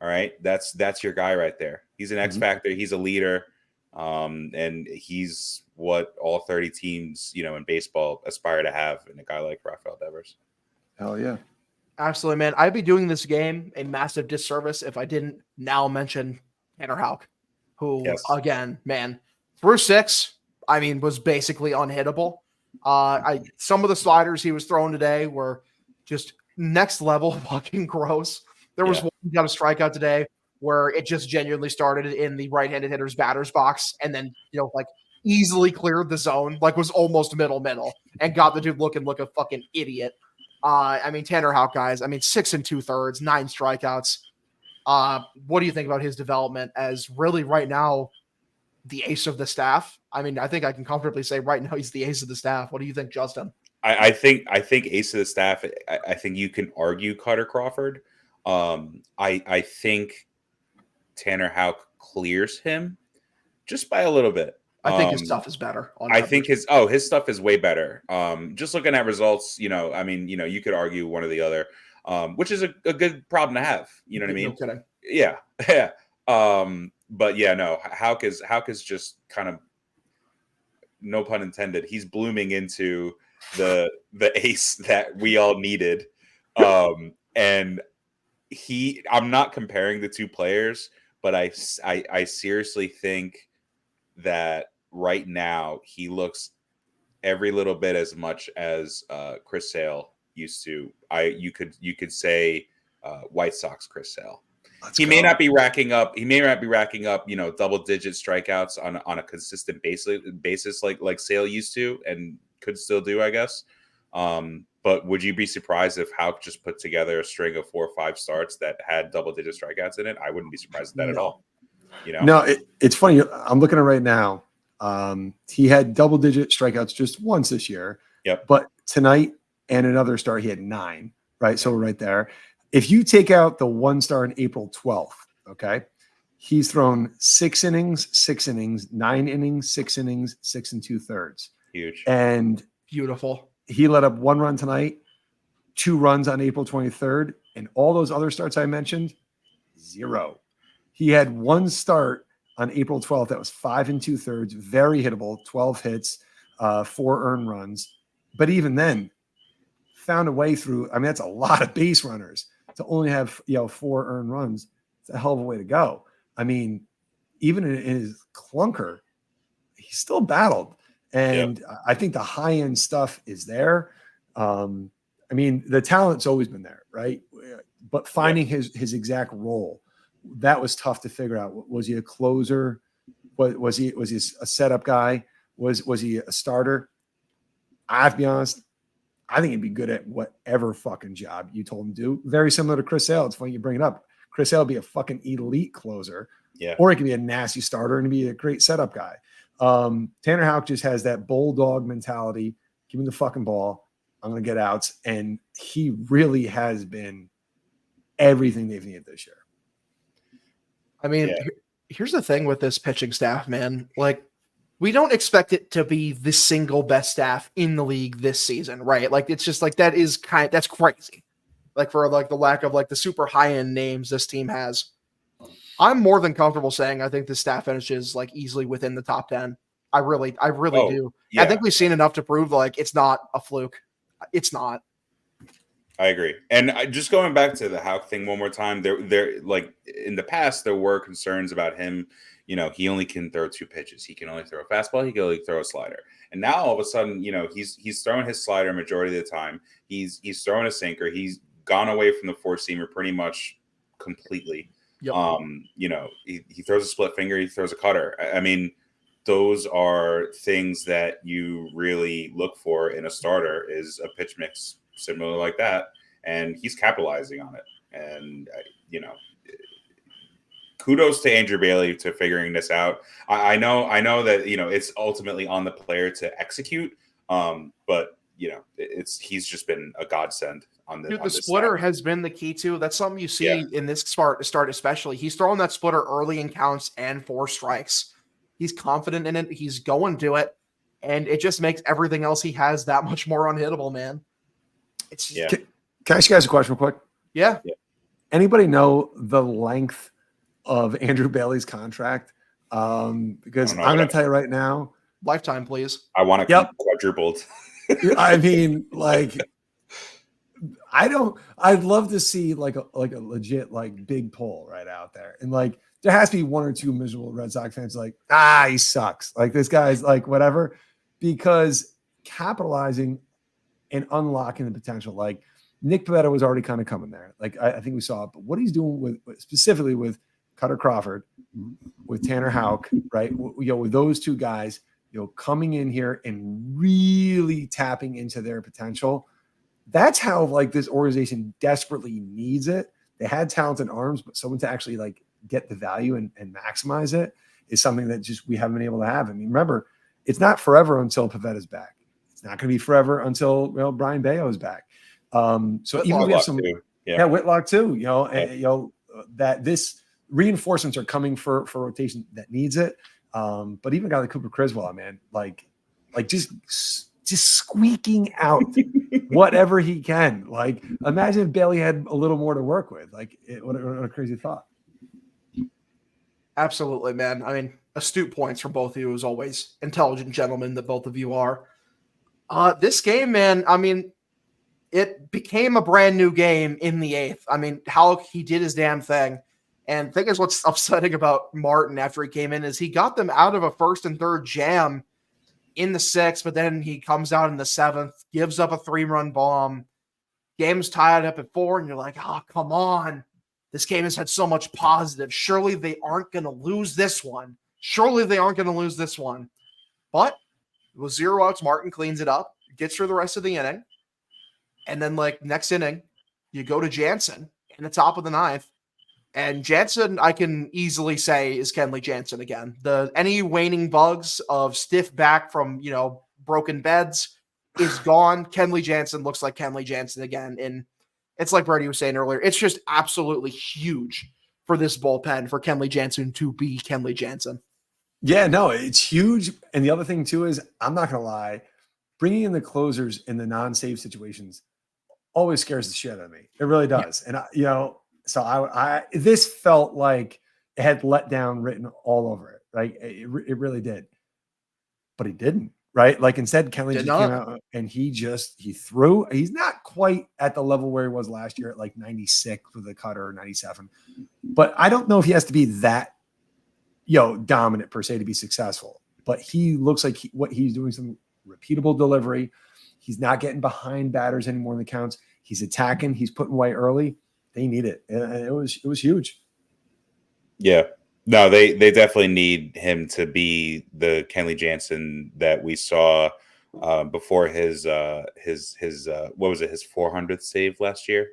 S2: All right, that's your guy right there. He's an X factor. He's a leader. And he's what all 30 teams, in baseball aspire to have in a guy like Rafael Devers.
S3: Hell yeah.
S1: Absolutely, man. I'd be doing this game a massive disservice if I didn't now mention Tanner Houck, who, again, man, through 6, I mean, was basically unhittable. Some of the sliders he was throwing today were just next level fucking gross. There was one he got a strikeout today where it just genuinely started in the right-handed hitter's batter's box and then, easily cleared the zone, was almost middle, and got the dude looking like a fucking idiot. I mean, Tanner Houck, guys, 6 2/3, 9 strikeouts. What do you think about his development as really right now the ace of the staff? I mean, I think I can comfortably say right now he's the ace of the staff. What do you think, Justin?
S2: I think ace of the staff. I think you can argue Cutter Crawford. I think Tanner Houck clears him just by a little bit.
S1: I think his stuff is better.
S2: I think his stuff is way better. Just looking at results, you could argue one or the other, which is a good problem to have. You know what I mean?
S1: No kidding.
S2: Yeah. But no, Houck is just kind of, no pun intended, he's blooming into the ace that we all needed. And I'm not comparing the two players, but I seriously think that right now he looks every little bit as much as Chris Sale used to. You could say White Sox Chris Sale. He may not be racking up, double digit strikeouts on a consistent basis like Sale used to and could still do, I guess. But would you be surprised if Houck just put together a string of 4 or 5 starts that had double digit strikeouts in it? I wouldn't be surprised at that at all.
S3: No, it's funny. I'm looking at it right now. He had double digit strikeouts just once this year.
S2: Yep.
S3: But tonight and another start, he had 9. Right. So we're right there. If you take out the 1 star on April 12th, okay, he's thrown 6 innings, 9 innings, 6 innings, 6 2/3.
S2: Huge.
S3: And
S1: beautiful.
S3: He let up 1 run tonight, 2 runs on April 23rd, and all those other starts I mentioned, 0. He had 1 start on April 12th that was 5 2/3, very hittable, 12 hits. 4 earned runs. But even then, found a way through. I mean, that's a lot of base runners to only have 4 earned runs. It's a hell of a way to go. I mean, even in his clunker, he still battled. And I think the high end stuff is there. I mean, the talent's always been there, right? But finding his exact role, that was tough to figure out. Was he a closer? Was he a setup guy? Was he a starter? I have to be honest. I think he'd be good at whatever fucking job you told him to do. Very similar to Chris Sale. It's funny you bring it up. Chris Sale would be a fucking elite closer.
S2: Yeah.
S3: Or he could be a nasty starter and be a great setup guy. Tanner Houck just has that bulldog mentality. Give me the fucking ball. I'm going to get outs. And he really has been everything they've needed this year.
S1: I mean, here's the thing with this pitching staff, man. Like, we don't expect it to be the single best staff in the league this season, right? Like, it's just like that's crazy. Like, for like the lack of like the super high end names this team has. I'm more than comfortable saying I think the staff finishes like easily within the top 10. I really do. Yeah. I think we've seen enough to prove like it's not a fluke. It's not.
S2: I agree. And just going back to the Houck thing one more time, there like in the past there were concerns about him. He only can throw 2 pitches. He can only throw a fastball. He can only throw a slider. And now all of a sudden, he's throwing his slider majority of the time. He's throwing a sinker. He's gone away from the 4-seamer pretty much completely.
S1: Yep.
S2: He throws a split finger. He throws a cutter. I mean, those are things that you really look for in a starter is a pitch mix similar like that. And he's capitalizing on it. And, kudos to Andrew Bailey to figuring this out. I know that, it's ultimately on the player to execute. But he's just been a godsend on this.
S1: Dude, the splitter has been the key too. That's something you see in this start, especially. He's throwing that splitter early in counts and 4 strikes. He's confident in it. He's going to it. And it just makes everything else he has that much more unhittable, man.
S3: Can I ask you guys a question real quick?
S1: Yeah.
S3: Anybody know the length of Andrew Bailey's contract? Because I'm going to tell you right now.
S1: Lifetime, please.
S2: I want to quadrupled.
S3: I mean, like, I'd love to see like a legit, like big poll right out there. And like, there has to be 1 or 2 miserable Red Sox fans like, he sucks. Like this guy's like, whatever, because capitalizing and unlocking the potential, like Nick Pivetta was already kind of coming there. Like, I think we saw it, but what he's doing specifically with Cutter Crawford, with Tanner Houck, right? With those 2 guys, coming in here and really tapping into their potential. That's how like this organization desperately needs it. They had talented arms, but someone to actually like get the value and maximize it is something that just we haven't been able to have. I mean, remember, it's not forever until Pivetta's back. It's not going to be forever until Brian Bayo is back. So
S2: Whitlock
S3: even if we have some,
S2: too.
S3: Whitlock too. And, that this reinforcements are coming for rotation that needs it. But even a guy like Cooper Criswell, man, like just squeaking out whatever he can. Like, imagine if Bailey had a little more to work with. Like, what a crazy thought.
S1: Absolutely, man. I mean, astute points from both of you as always. Intelligent gentlemen that both of you are. This game, man, I mean, it became a brand new game in the 8th. I mean, how he did his damn thing. And I think is what's upsetting about Martin after he came in is he got them out of a 1st and 3rd jam in the 6th, but then he comes out in the 7th, gives up a 3-run bomb. Game's tied up at 4, and you're like, oh, come on. This game has had so much positive. Surely they aren't going to lose this one. But it was 0 outs. Martin cleans it up, gets through the rest of the inning. And then, like, next inning, you go to Jansen in the top of the 9th. And Jansen, I can easily say, is Kenley Jansen again. Any waning bugs of stiff back from, broken beds is gone. Kenley Jansen looks like Kenley Jansen again. And it's like Brady was saying earlier, it's just absolutely huge for this bullpen for Kenley Jansen to be Kenley Jansen.
S3: Yeah, no, it's huge. And the other thing, too, is I'm not going to lie, bringing in the closers in the non-save situations always scares the shit out of me. It really does. Yeah. And, so I this felt like it had let down written all over it. Like it really did, but he didn't, right? Like instead, Kenley
S1: Did
S3: just came
S1: not.
S3: out and he threw. He's not quite at the level where he was last year at like 96 with a cutter or 97. But I don't know if he has to be that, dominant per se to be successful. But he looks like what he's doing some repeatable delivery. He's not getting behind batters anymore in the counts. He's attacking. He's putting away early. They need it. And it was huge.
S2: Yeah. No, they definitely need him to be the Kenley Jansen that we saw before his what was it, his 400th save last year?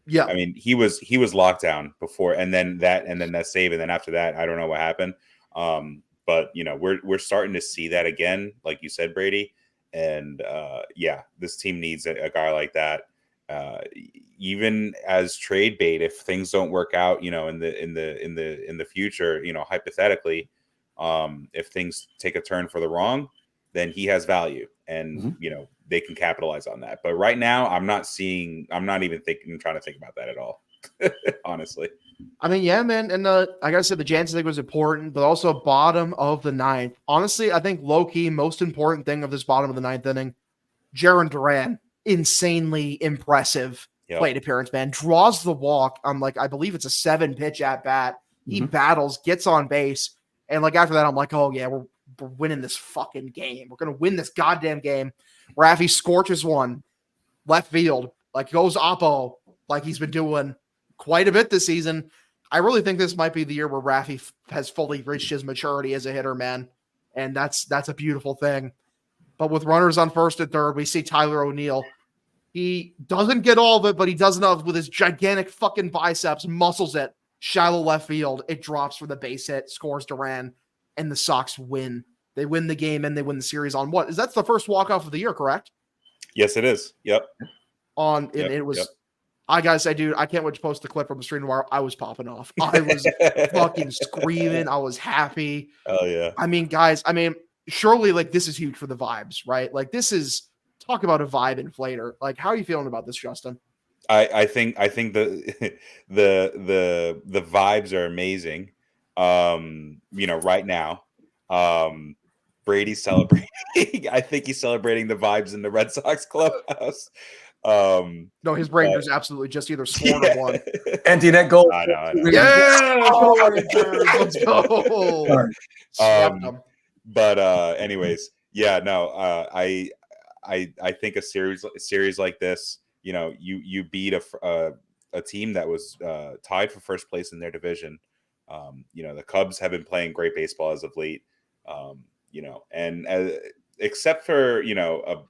S1: Yeah.
S2: I mean, he was locked down before, and then that save, and then after that, I don't know what happened. But we're starting to see that again, like you said, Brady. And this team needs a guy like that. Even as trade bait, if things don't work out, in the future, hypothetically, if things take a turn for the wrong, then he has value, and they can capitalize on that. But right now, I'm not even trying to think about that at all. Honestly.
S1: I mean, yeah, man. And like I said, the Jansen thing was important, but also bottom of the ninth. Honestly, I think low-key most important thing of this bottom of the ninth inning, Jarren Duran, insanely impressive plate appearance, man. Draws the walk on I believe it's a 7-pitch at bat. He battles, gets on base. And after that, I'm like, oh yeah, we're winning this fucking game. We're going to win this goddamn game. Raffy scorches one left field, goes oppo, like he's been doing quite a bit this season. I really think this might be the year where Raffy has fully reached his maturity as a hitter, man. And that's a beautiful thing. But with runners on first and third, we see Tyler O'Neill. He doesn't get all of it, but he does enough with his gigantic fucking biceps, muscles it, shallow left field. It drops for the base hit, scores Duran, and the Sox win. They win the game and they win the series on what? That's the first walk-off of the year, correct?
S2: Yes, it is. Yep.
S1: It was. Yep. I gotta say, dude, I can't wait to post the clip from the stream where I was popping off. I was fucking screaming. I was happy.
S2: Oh yeah.
S1: I mean, guys, surely this is huge for the vibes, right? This is talk about a vibe inflator. How are you feeling about this, Justin?
S2: I think the vibes are amazing. Right now, Brady's celebrating. I think he's celebrating the vibes in the Red Sox clubhouse.
S1: No, his Rangers absolutely just either scored or won.
S3: Empty net goal.
S2: I know.
S1: Yeah, let's go.
S2: But anyways, yeah, no, I think a series like this, you beat a team that was tied for first place in their division. The Cubs have been playing great baseball as of late. And except for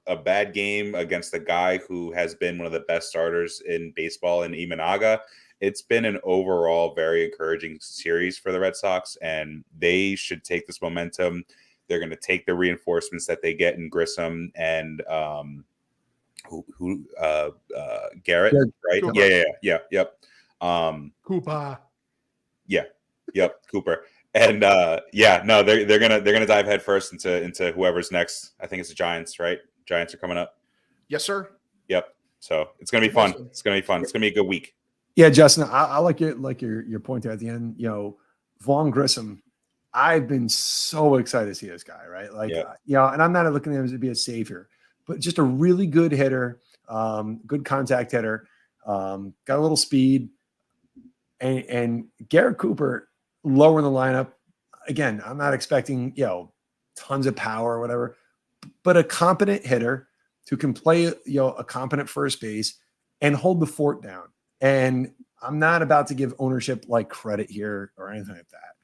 S2: a bad game against the guy who has been one of the best starters in baseball in Imanaga, it's been an overall very encouraging series for the Red Sox, and they should take this momentum. They're going to take the reinforcements that they get in Grissom and Garrett, right?
S1: Cooper.
S2: Yeah. Yep.
S1: Cooper.
S2: Yeah. Yep. Cooper. And they're gonna dive headfirst into whoever's next. I think it's the Giants, right? Giants are coming up.
S1: Yes, sir.
S2: Yep. So it's gonna be fun. It's gonna be fun. It's gonna be a good week.
S3: Yeah, Justin, I like your point there at the end. Vaughn Grissom, I've been so excited to see this guy, right? And I'm not looking at him to be a savior, but just a really good hitter, good contact hitter, got a little speed, and Garrett Cooper lower in the lineup. Again, I'm not expecting tons of power or whatever, but a competent hitter who can play a competent first base and hold the fort down. And I'm not about to give ownership credit here or anything like that.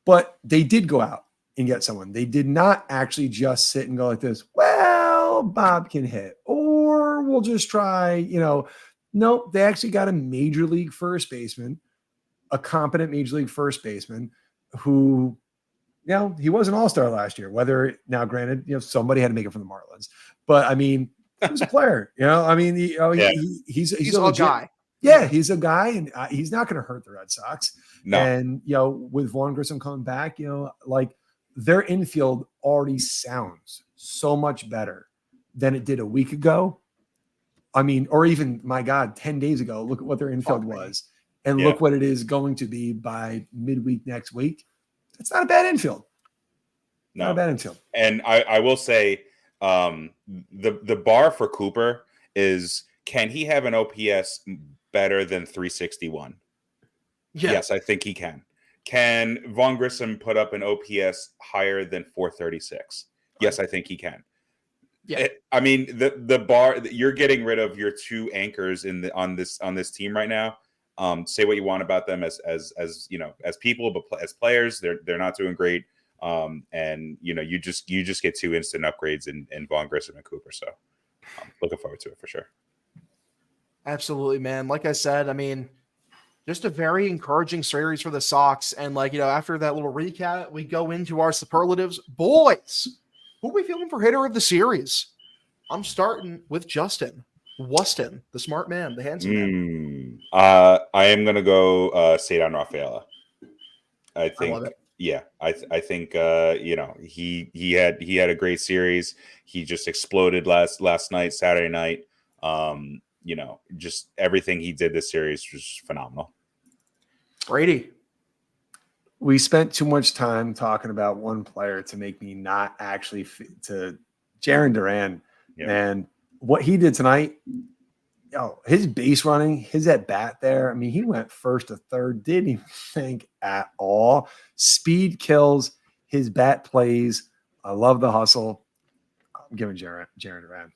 S3: But they did go out and get someone. They did not actually just sit and go like this, well, Bob can hit, or we'll just try, Nope, they actually got a major league first baseman, a competent major league first baseman who, he was an all-star last year, granted, somebody had to make it from the Marlins, but he was a player, he's
S1: a guy.
S3: Yeah, he's a guy, and he's not going to hurt the Red Sox.
S2: No.
S3: And, with Vaughn Grissom coming back, their infield already sounds so much better than it did a week ago. Or even, my God, 10 days ago, look at what their infield was. And look what it is going to be by midweek next week. It's not a bad infield. Not a bad infield.
S2: And I will say the bar for Cooper is, can he have an OPS better than 361?
S1: Yeah.
S2: Yes, I think he can. Can Vaughn Grissom put up an OPS higher than 436? Yes, I think he can.
S1: Yeah.
S2: I mean, the bar, you're getting rid of your two anchors on this team right now. Say what you want about them as as people, but as players, they're not doing great. And you just get two instant upgrades in Vaughn Grissom and Cooper. So looking forward to it for sure.
S1: Absolutely, man. Like I said, I mean, just a very encouraging series for the Sox. And after that little recap, we go into our superlatives. Boys, who are we feeling for hitter of the series? I'm starting with Justin Wuston, the smart man, the handsome man.
S2: I am gonna go Cedar Rafaela. I think.
S1: I love it.
S2: Yeah, I think he had a great series. He just exploded last night, Saturday night. Just everything he did this series was phenomenal.
S1: Brady.
S3: We spent too much time talking about one player to make me not actually to Jarren Duran.
S2: Yep.
S3: And what he did tonight, his base running, his at bat there. I mean, he went first to third, didn't even think at all. Speed kills, his bat plays. I love the hustle. I'm giving Jarren Duran.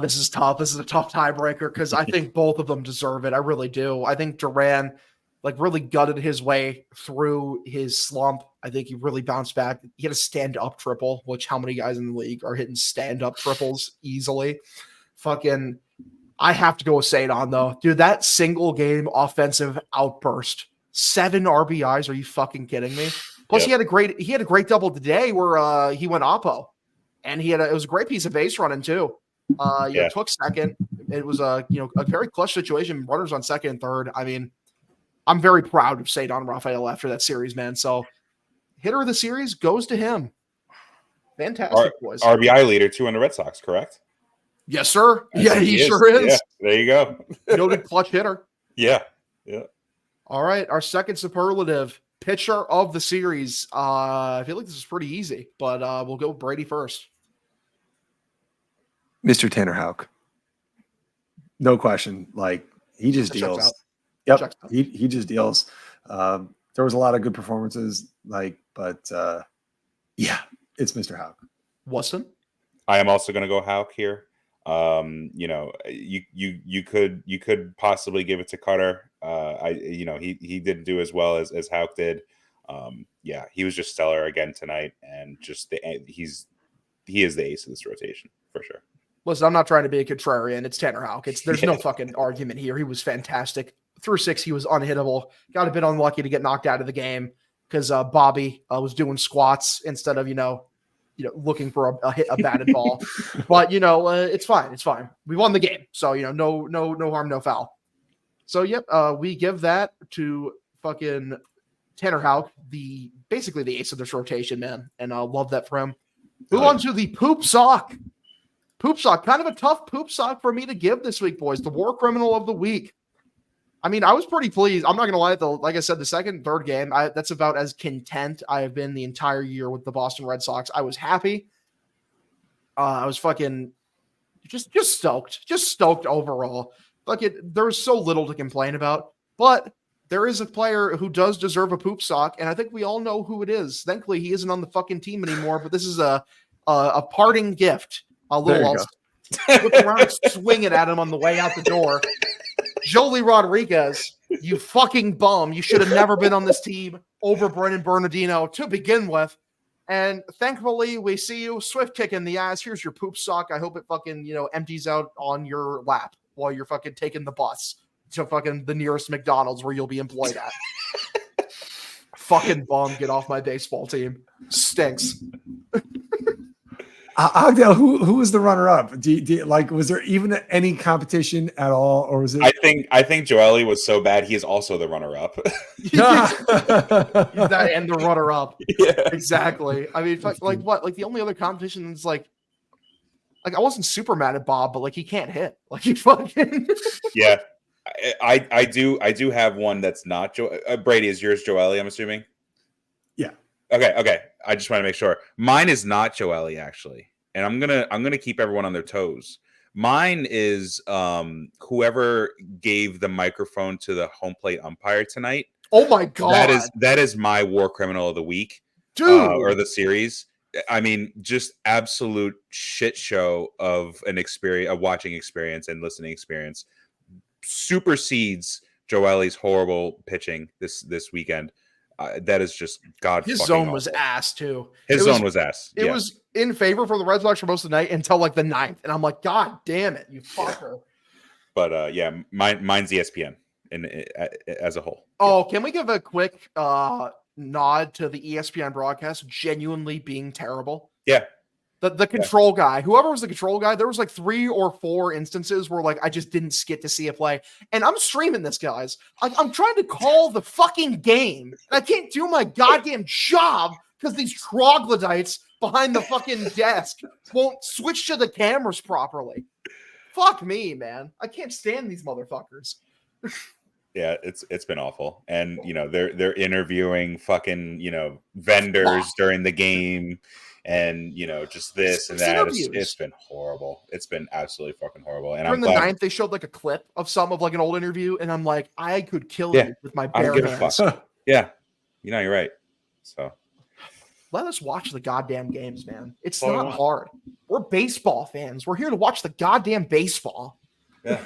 S1: This is tough. This is a tough tiebreaker because I think both of them deserve it. I really do. I think Duran really gutted his way through his slump. I think he really bounced back. He had a stand-up triple, which how many guys in the league are hitting stand-up triples easily? I have to go with Cedar, though. Dude, that single game offensive outburst, 7 RBIs. Are you fucking kidding me? Plus, he had a great double today where he went oppo, and it was a great piece of base running too. Took second. It was a very clutch situation. Runners on second and third. I mean, I'm very proud of Cedar Rafael after that series, man. So, hitter of the series goes to him. Fantastic, boys.
S2: RBI leader too on the Red Sox, correct?
S1: Yes, sir. Yeah, he sure is.
S2: Yeah, there you go.
S1: Noted clutch hitter.
S2: Yeah.
S1: All right, our second superlative, pitcher of the series. I feel like this is pretty easy, but we'll go with Brady first.
S3: Mr. Tanner Houck. No question. He just deals. Yep. He just deals. There was a lot of good performances, but it's Mr. Houck.
S1: Wuston?
S2: I am also going to go Houck here. You could possibly give it to Cutter. He didn't do as well as Houck did. He was just stellar again tonight, and just he is the ace of this rotation for sure.
S1: Listen, I'm not trying to be a contrarian. It's Tanner Houck. There's no fucking argument here. He was fantastic. Through 6, he was unhittable. Got a bit unlucky to get knocked out of the game because Bobby was doing squats instead of looking for a batted ball. But it's fine. It's fine. We won the game, so no harm, no foul. So we give that to fucking Tanner Houck, basically the ace of this rotation, man, and I love that for him. Move on to the poop sock. Poop sock, kind of a tough poop sock for me to give this week, boys. The war criminal of the week. I mean, I was pretty pleased. I'm not going to lie. Like I said, the second, third game, that's about as content I have been the entire year with the Boston Red Sox. I was happy. I was fucking just stoked overall. There's so little to complain about, but there is a player who does deserve a poop sock, and I think we all know who it is. Thankfully, he isn't on the fucking team anymore, but this is a parting gift. Look around and swing it at him on the way out the door. Joely Rodriguez, you fucking bum. You should have never been on this team over Brennan Bernardino to begin with. And thankfully, we see you. Swift kick in the ass. Here's your poop sock. I hope it fucking, empties out on your lap while you're fucking taking the bus to fucking the nearest McDonald's where you'll be employed at. Fucking bum. Get off my baseball team. Stinks.
S3: Hogdale, who was the runner-up? Was there even any competition at all, or was it?
S2: I think Joely was so bad he is also the runner-up.
S1: That and the runner-up.
S2: Yeah,
S1: exactly. I mean, like what? Like the only other competition is like I wasn't super mad at Bob, but he can't hit. He fucking.
S2: Yeah, I do have one that's not Brady. Is yours Joely? I'm assuming.
S3: Yeah.
S2: Okay. I just want to make sure. Mine is not Joely, actually. And I'm gonna keep everyone on their toes. Mine is whoever gave the microphone to the home plate umpire tonight.
S1: Oh my God.
S2: That is my war criminal of the week.
S1: Dude.
S2: Or the series. I mean, just absolute shit show of an experience, a watching experience and listening experience. Supersedes Joely's horrible pitching this weekend. That is just God.
S1: His
S2: fucking
S1: zone
S2: awful.
S1: was ass too.
S2: His zone was ass.
S1: It was in favor for the Red Sox for most of the night until like the 9th, and I'm like, God damn it, you fucker.
S2: But mine's ESPN as a whole.
S1: Oh, can we give a quick nod to the ESPN broadcast genuinely being terrible?
S2: Yeah.
S1: The control guy, whoever was the control guy, there was like 3 or 4 instances where like I just didn't get to see a play. And I'm streaming this, guys. I'm trying to call the fucking game. And I can't do my goddamn job because these troglodytes behind the fucking desk won't switch to the cameras properly. Fuck me, man. I can't stand these motherfuckers.
S2: Yeah, it's been awful. And they're interviewing fucking, vendors during the game. And just this and that. It's been horrible. It's been absolutely fucking horrible. And
S1: during the 9th, they showed like a clip of some of like an old interview, and I'm like, I could kill you with my bare hands.
S2: Yeah, you're right. So
S1: let us watch the goddamn games, man. It's not hard. We're baseball fans. We're here to watch the goddamn baseball.
S2: Yeah.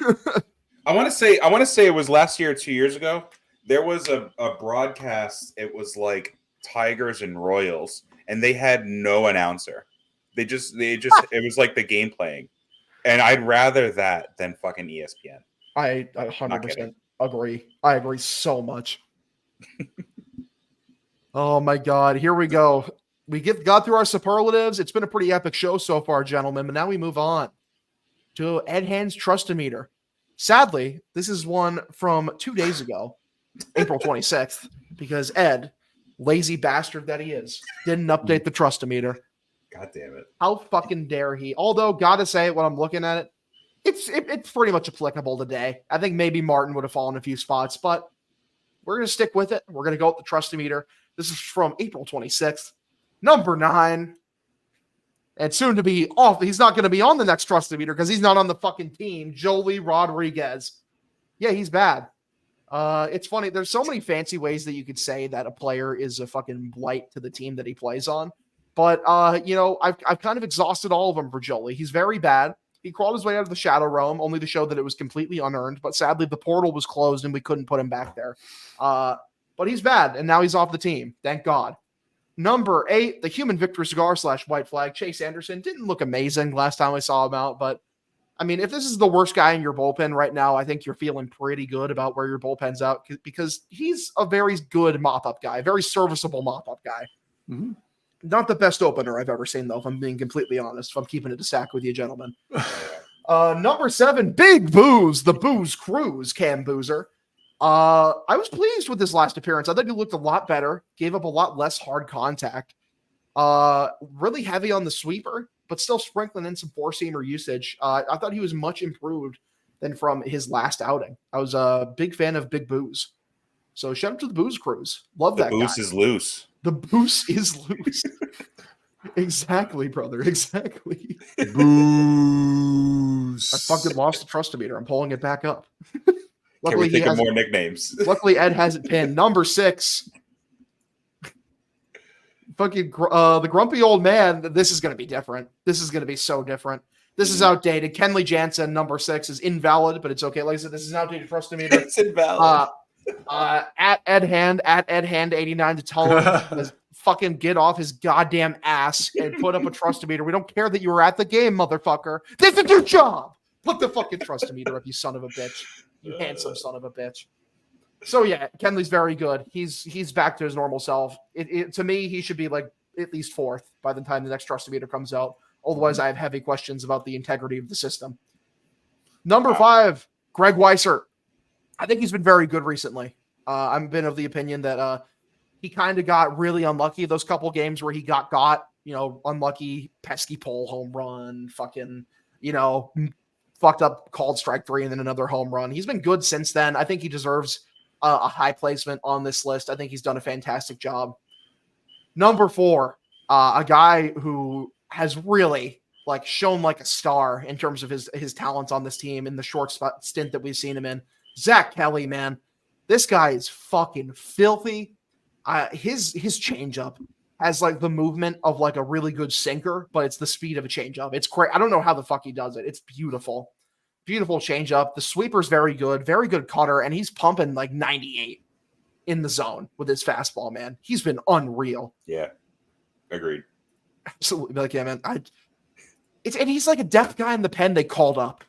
S2: I want to say it was last year or 2 years ago. There was a broadcast. It was like Tigers and Royals. And they had no announcer. They just it was like the game playing. And I'd rather that than fucking ESPN.
S1: I 100% agree. I agree so much. Oh my God. Here we go. We got through our superlatives. It's been a pretty epic show so far, gentlemen. But now we move on to Ed Hand's Trust-O-Meter. Sadly, this is one from 2 days ago, April 26th, because Ed, lazy bastard that he is, didn't update the Trust-O-Meter.
S2: God damn it.
S1: How fucking dare he? Although, gotta say, when I'm looking at it, it's pretty much applicable today. I think maybe Martin would have fallen a few spots, but we're going to stick with it. We're going to go with the Trust-O-Meter. This is from April 26th. Number 9. And soon to be off. He's not going to be on the next Trust-O-Meter because he's not on the fucking team. Joely Rodriguez. Yeah, he's bad. It's funny. There's so many fancy ways that you could say that a player is a fucking blight to the team that he plays on. But, I've kind of exhausted all of them for Joely. He's very bad. He crawled his way out of the Shadow Realm, only to show that it was completely unearned. But sadly, the portal was closed and we couldn't put him back there. But he's bad, and now he's off the team. Thank God. Number 8, the Human Victory Cigar / White Flag, Chase Anderson. Didn't look amazing last time I saw him out, but I mean, if this is the worst guy in your bullpen right now, I think you're feeling pretty good about where your bullpen's out because he's a very good mop-up guy, very serviceable mop-up guy.
S3: Mm-hmm.
S1: Not the best opener I've ever seen, though, if I'm being completely honest, if I'm keeping it a stack with you, gentlemen. Number 7, Big Booze, the Booze Cruise, Cam Boozer. I was pleased with his last appearance. I think he looked a lot better, gave up a lot less hard contact. Really heavy on the sweeper, but still sprinkling in some four-seamer usage. I thought he was much improved than from his last outing. I was a big fan of Big Booze. So shout out to the Booze Cruise. Love that guy.
S2: The Booze is loose.
S1: The Booze is loose. Exactly, brother. Exactly.
S3: Booze.
S1: I fucking lost the Trust-O-Meter. I'm pulling it back up.
S2: Luckily, can we think of more nicknames?
S1: Luckily, Ed has it pinned. Number 6. Fucking the grumpy old man. This is going to be different. This is going to be so different. This is outdated. Kenley Jansen, number 6, is invalid, but it's okay. Like I said, this is an outdated Trust-O-Meter.
S2: It's invalid.
S1: At Ed Hand 89 to tell him to fucking get off his goddamn ass and put up a Trust-O-Meter. We don't care that you were at the game, motherfucker. This is your job. Put the fucking Trust-O-Meter up, you son of a bitch. You handsome son of a bitch. So yeah, Kenley's very good. He's back to his normal self. To me, he should be like at least 4th by the time the next Trust-O-Meter comes out. Otherwise, I have heavy questions about the integrity of the system. Number 5, Greg Weissert. I think he's been very good recently. I've been of the opinion that he kind of got really unlucky those couple games where he got unlucky, pesky pole home run, fucking, fucked up, called strike 3 and then another home run. He's been good since then. I think he deserves a high placement on this list. I think he's done a fantastic job. Number 4, a guy who has really like shown like a star in terms of his talents on this team in the short stint that we've seen him in. Zach Kelly, man, this guy is fucking filthy. His changeup has like the movement of like a really good sinker, but it's the speed of a changeup. It's great. I don't know how the fuck he does it. It's beautiful. Beautiful changeup. The sweeper's very good cutter, and he's pumping like 98 in the zone with his fastball, man. He's been unreal.
S2: Yeah. Agreed.
S1: Absolutely. Like, yeah, man. And he's like a depth guy in the pen they called up.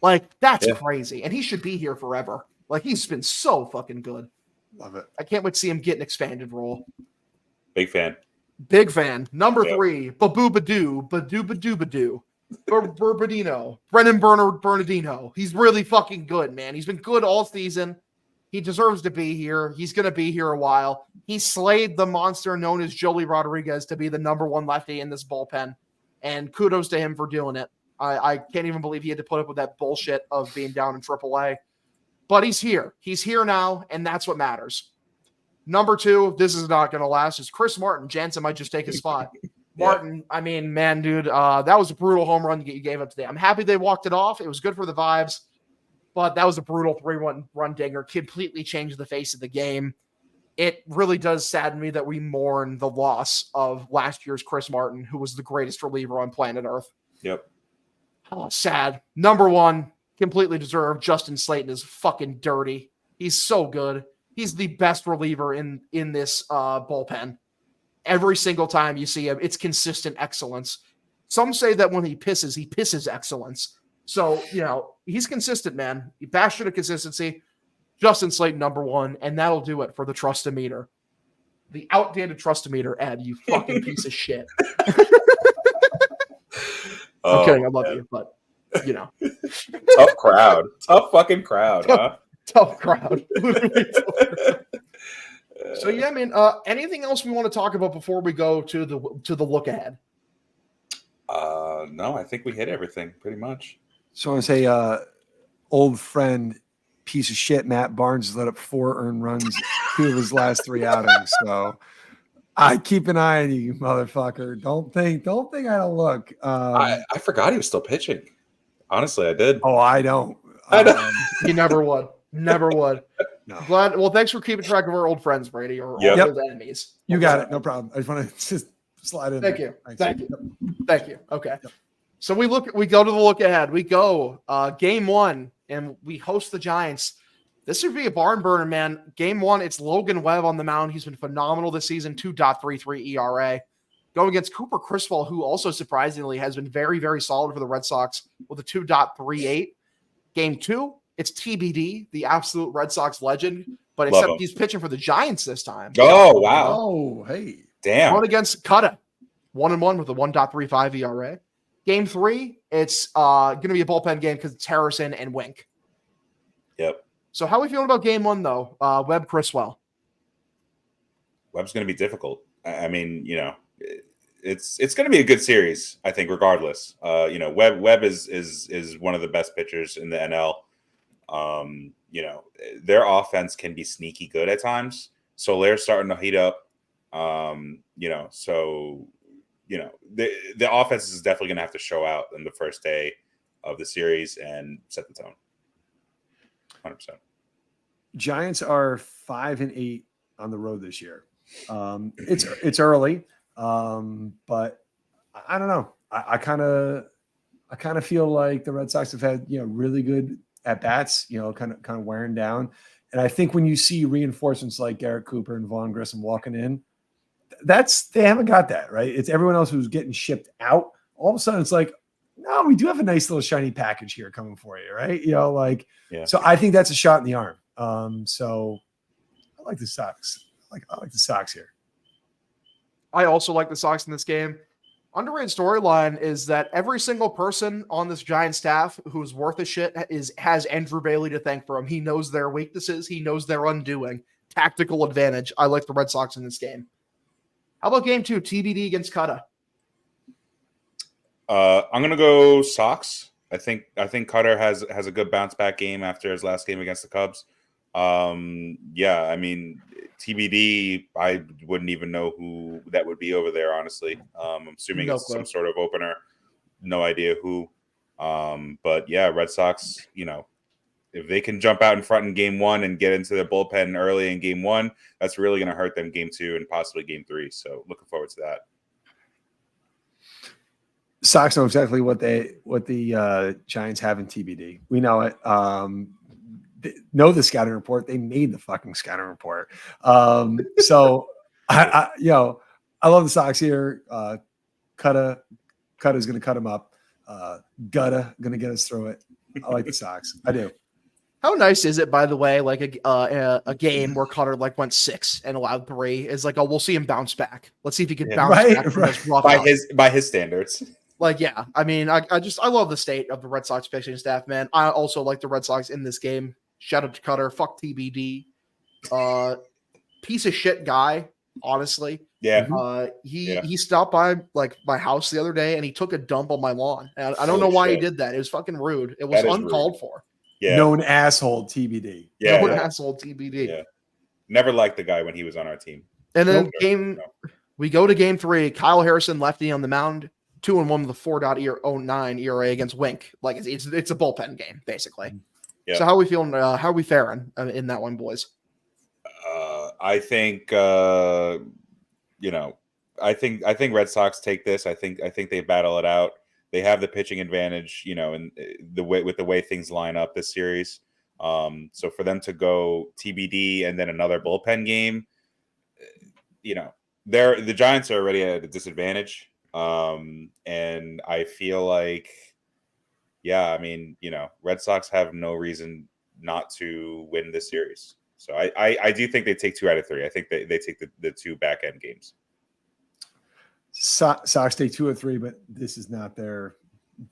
S1: Like, that's crazy. And he should be here forever. Like, he's been so fucking good.
S3: Love it.
S1: I can't wait to see him get an expanded role.
S2: Big fan.
S1: Big fan. Number 3, Baboo Badoo, Badoo Badoo Badoo. Bernardino. Brennan Bernardino. He's really fucking good, man. He's been good all season. He deserves to be here. He's going to be here a while. He slayed the monster known as Joey Rodriguez to be the number 1 lefty in this bullpen. And kudos to him for doing it. I can't even believe he had to put up with that bullshit of being down in AAA. But he's here. He's here now, and that's what matters. Number 2, this is not going to last, is Chris Martin. Jansen might just take his spot. Martin, I mean, man, dude, that was a brutal home run you gave up today. I'm happy they walked it off. It was good for the vibes, but that was a brutal 3-run dinger. Completely changed the face of the game. It really does sadden me that we mourn the loss of last year's Chris Martin, who was the greatest reliever on planet Earth.
S2: Yep.
S1: Oh, sad. Number 1, completely deserved. Justin Slayton is fucking dirty. He's so good. He's the best reliever in this bullpen. Every single time you see him, it's consistent excellence. Some say that when he pisses excellence. So, he's consistent, man. He bashed of consistency. Justin Slayton, number 1, and that'll do it for the trust-o-meter. The outdated trust-o-meter, Ed, you fucking piece of shit. I'm kidding, I love you, but,
S2: Tough crowd. Tough fucking crowd, huh?
S1: Tough crowd. So yeah, man. Anything else we want to talk about before we go to the look ahead?
S2: No, I think we hit everything pretty much.
S3: So I want to say, old friend, piece of shit, Matt Barnes let up 4 earned runs 2 of his last 3 outings. So I keep an eye on you, motherfucker. Don't think I don't look.
S2: I forgot he was still pitching. Honestly, I did.
S3: Oh, I don't.
S1: He never would. Never would.
S3: No.
S1: Glad. Well, thanks for keeping track of our old friends, Brady, or
S2: Yep.
S1: old enemies.
S3: You got it. No problem. I just want to just slide in.
S1: Thank you.
S3: Thanks.
S1: Thank you. Okay. So we go to the look ahead. We go game 1, and we host the Giants. This would be a barn burner, man. Game 1, it's Logan Webb on the mound. He's been phenomenal this season, 2.33 ERA. Going against Cooper Criswell, who also surprisingly has been very, very solid for the Red Sox with a 2.38. Game 2, it's TBD, the absolute Red Sox legend, but except he's pitching for the Giants this time.
S2: Oh, wow.
S3: Oh, hey.
S2: Damn.
S1: Going against Cutta, 1-1 with a 1.35 ERA. Game 3, it's going to be a bullpen game because it's Harrison and Wink.
S2: Yep.
S1: So how are we feeling about game 1, though? Webb Criswell.
S2: Webb's going to be difficult. I mean, it's going to be a good series, I think, regardless. Webb is one of the best pitchers in the NL. Their offense can be sneaky good at times. Solaire's starting to heat up. The offense is definitely going to have to show out in the first day of the series and set the tone. 100%.
S3: Giants are 5-8 on the road this year. It's early, but I don't know. I kind of feel like the Red Sox have had really good at bats, kind of wearing down. And I think when you see reinforcements like Garrett Cooper and Vaughn Grissom walking in, they haven't got that, right? It's everyone else who's getting shipped out. All of a sudden, it's like, no, we do have a nice little shiny package here coming for you, right? So I think that's a shot in the arm. So I like the Sox. I like the Sox here.
S1: I also like the Sox in this game. Underrated storyline is that every single person on this Giant staff who's worth a shit has Andrew Bailey to thank for him. He knows their weaknesses. He knows their undoing. Tactical advantage. I like the Red Sox in this game. How about game 2, TBD against Cutta?
S2: I'm gonna go Sox. I think Cutter has a good bounce back game after his last game against the Cubs. I mean, TBD, I wouldn't even know who that would be over there, honestly. I'm assuming it's some sort of opener. No idea who. But yeah, Red Sox, if they can jump out in front in game 1 and get into the bullpen early in game 1, that's really going to hurt them game 2 and possibly game 3. So looking forward to that.
S3: Sox know exactly what the Giants have in TBD. We know it. Know the scouting report. They made the fucking scouting report. So I love the Sox here. Cutta's going to cut them up. Gutta going to get us through it. I like the Sox. I do.
S1: How nice is it, by the way, like a game where Cutter went 6 and allowed 3 is like, we'll see him bounce back. Let's see if he can bounce back from this rough
S2: by his standards.
S1: Like, yeah, I mean, I love the state of the Red Sox pitching staff, man. I also like the Red Sox in this game. Shout out to Cutter. Fuck TBD. Piece of shit guy, honestly.
S2: Yeah.
S1: He stopped by my house the other day and he took a dump on my lawn. And I don't know why he did that. It was fucking rude. It was uncalled for.
S3: Yeah. Known asshole TBD.
S1: Yeah. Known asshole TBD.
S2: Yeah. Never liked the guy when he was on our team.
S1: And then we go to game 3. Kyle Harrison lefty on the mound. 2-1 with a 4.09 ERA against Wink. Like it's a bullpen game basically. Yeah. So how are we feeling? How are we faring in that one, boys?
S2: I think I think Red Sox take this. I think they battle it out. They have the pitching advantage, and the way things line up this series. So for them to go TBD and then another bullpen game, the Giants are already at a disadvantage. And I feel like, Red Sox have no reason not to win this series. So I do think they take 2 out of 3. I think they take the 2 back end games.
S3: Sox take 2 or 3, but this is not they're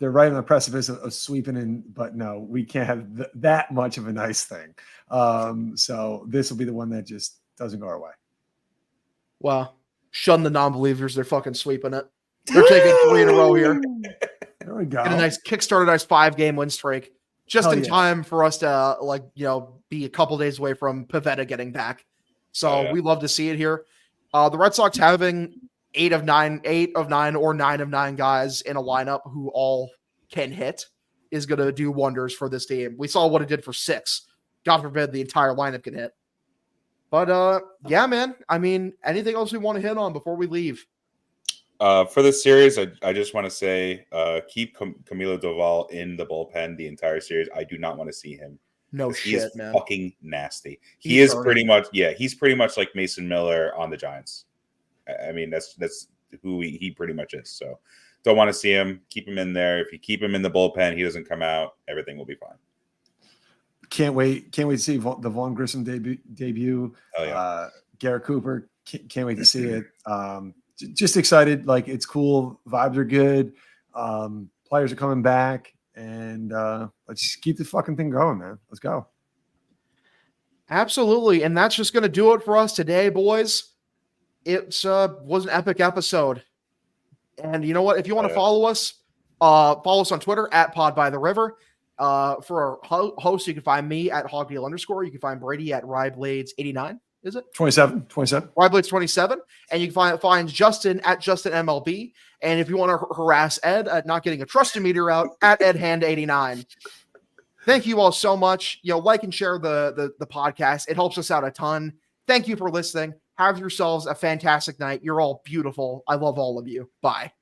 S3: right on the precipice of sweeping in, but no, we can't have that much of a nice thing. So this will be the one that just doesn't go our way.
S1: Well, shun the non-believers. They're fucking sweeping it. They're taking 3 in a row here.
S3: There we go.
S1: Get a nice kickstart, a nice 5-game win streak. Just in time for us to be a couple days away from Pivetta getting back. So we love to see it here. The Red Sox having 8 of 9 or 9 of 9 guys in a lineup who all can hit is going to do wonders for this team. We saw what it did for 6. God forbid the entire lineup can hit. But yeah, man. I mean, anything else we want to hit on before we leave?
S2: For this series, I just want to say keep Camilo Doval in the bullpen the entire series. I do not want to see him.
S1: No shit, man.
S2: Fucking nasty. He's pretty much like Mason Miller on the Giants. I mean, that's who he pretty much is. So don't want to see him. Keep him in there. If you keep him in the bullpen, he doesn't come out, everything will be fine.
S3: Can't wait to see the Vaughn Grissom debut.
S2: Oh, yeah.
S3: Garrett Cooper. Can't wait to see it. Just excited. Like, it's cool. Vibes are good. Players are coming back, and let's just keep the fucking thing going, man. Let's go.
S1: Absolutely. And that's just going to do it for us today, boys. It was an epic episode. And you know what? If you want to follow us on Twitter at PodByTheRiver. For our host, you can find me at Hogdale _. You can find Brady at RyeBlades89. Is it
S3: 27?
S1: RyeBlades27. And you can find Justin at JustinMLB. And if you want to harass Ed at not getting a trust meter out, at EdHand89. Thank you all so much. Like and share the podcast. It helps us out a ton. Thank you for listening. Have yourselves a fantastic night. You're all beautiful. I love all of you. Bye.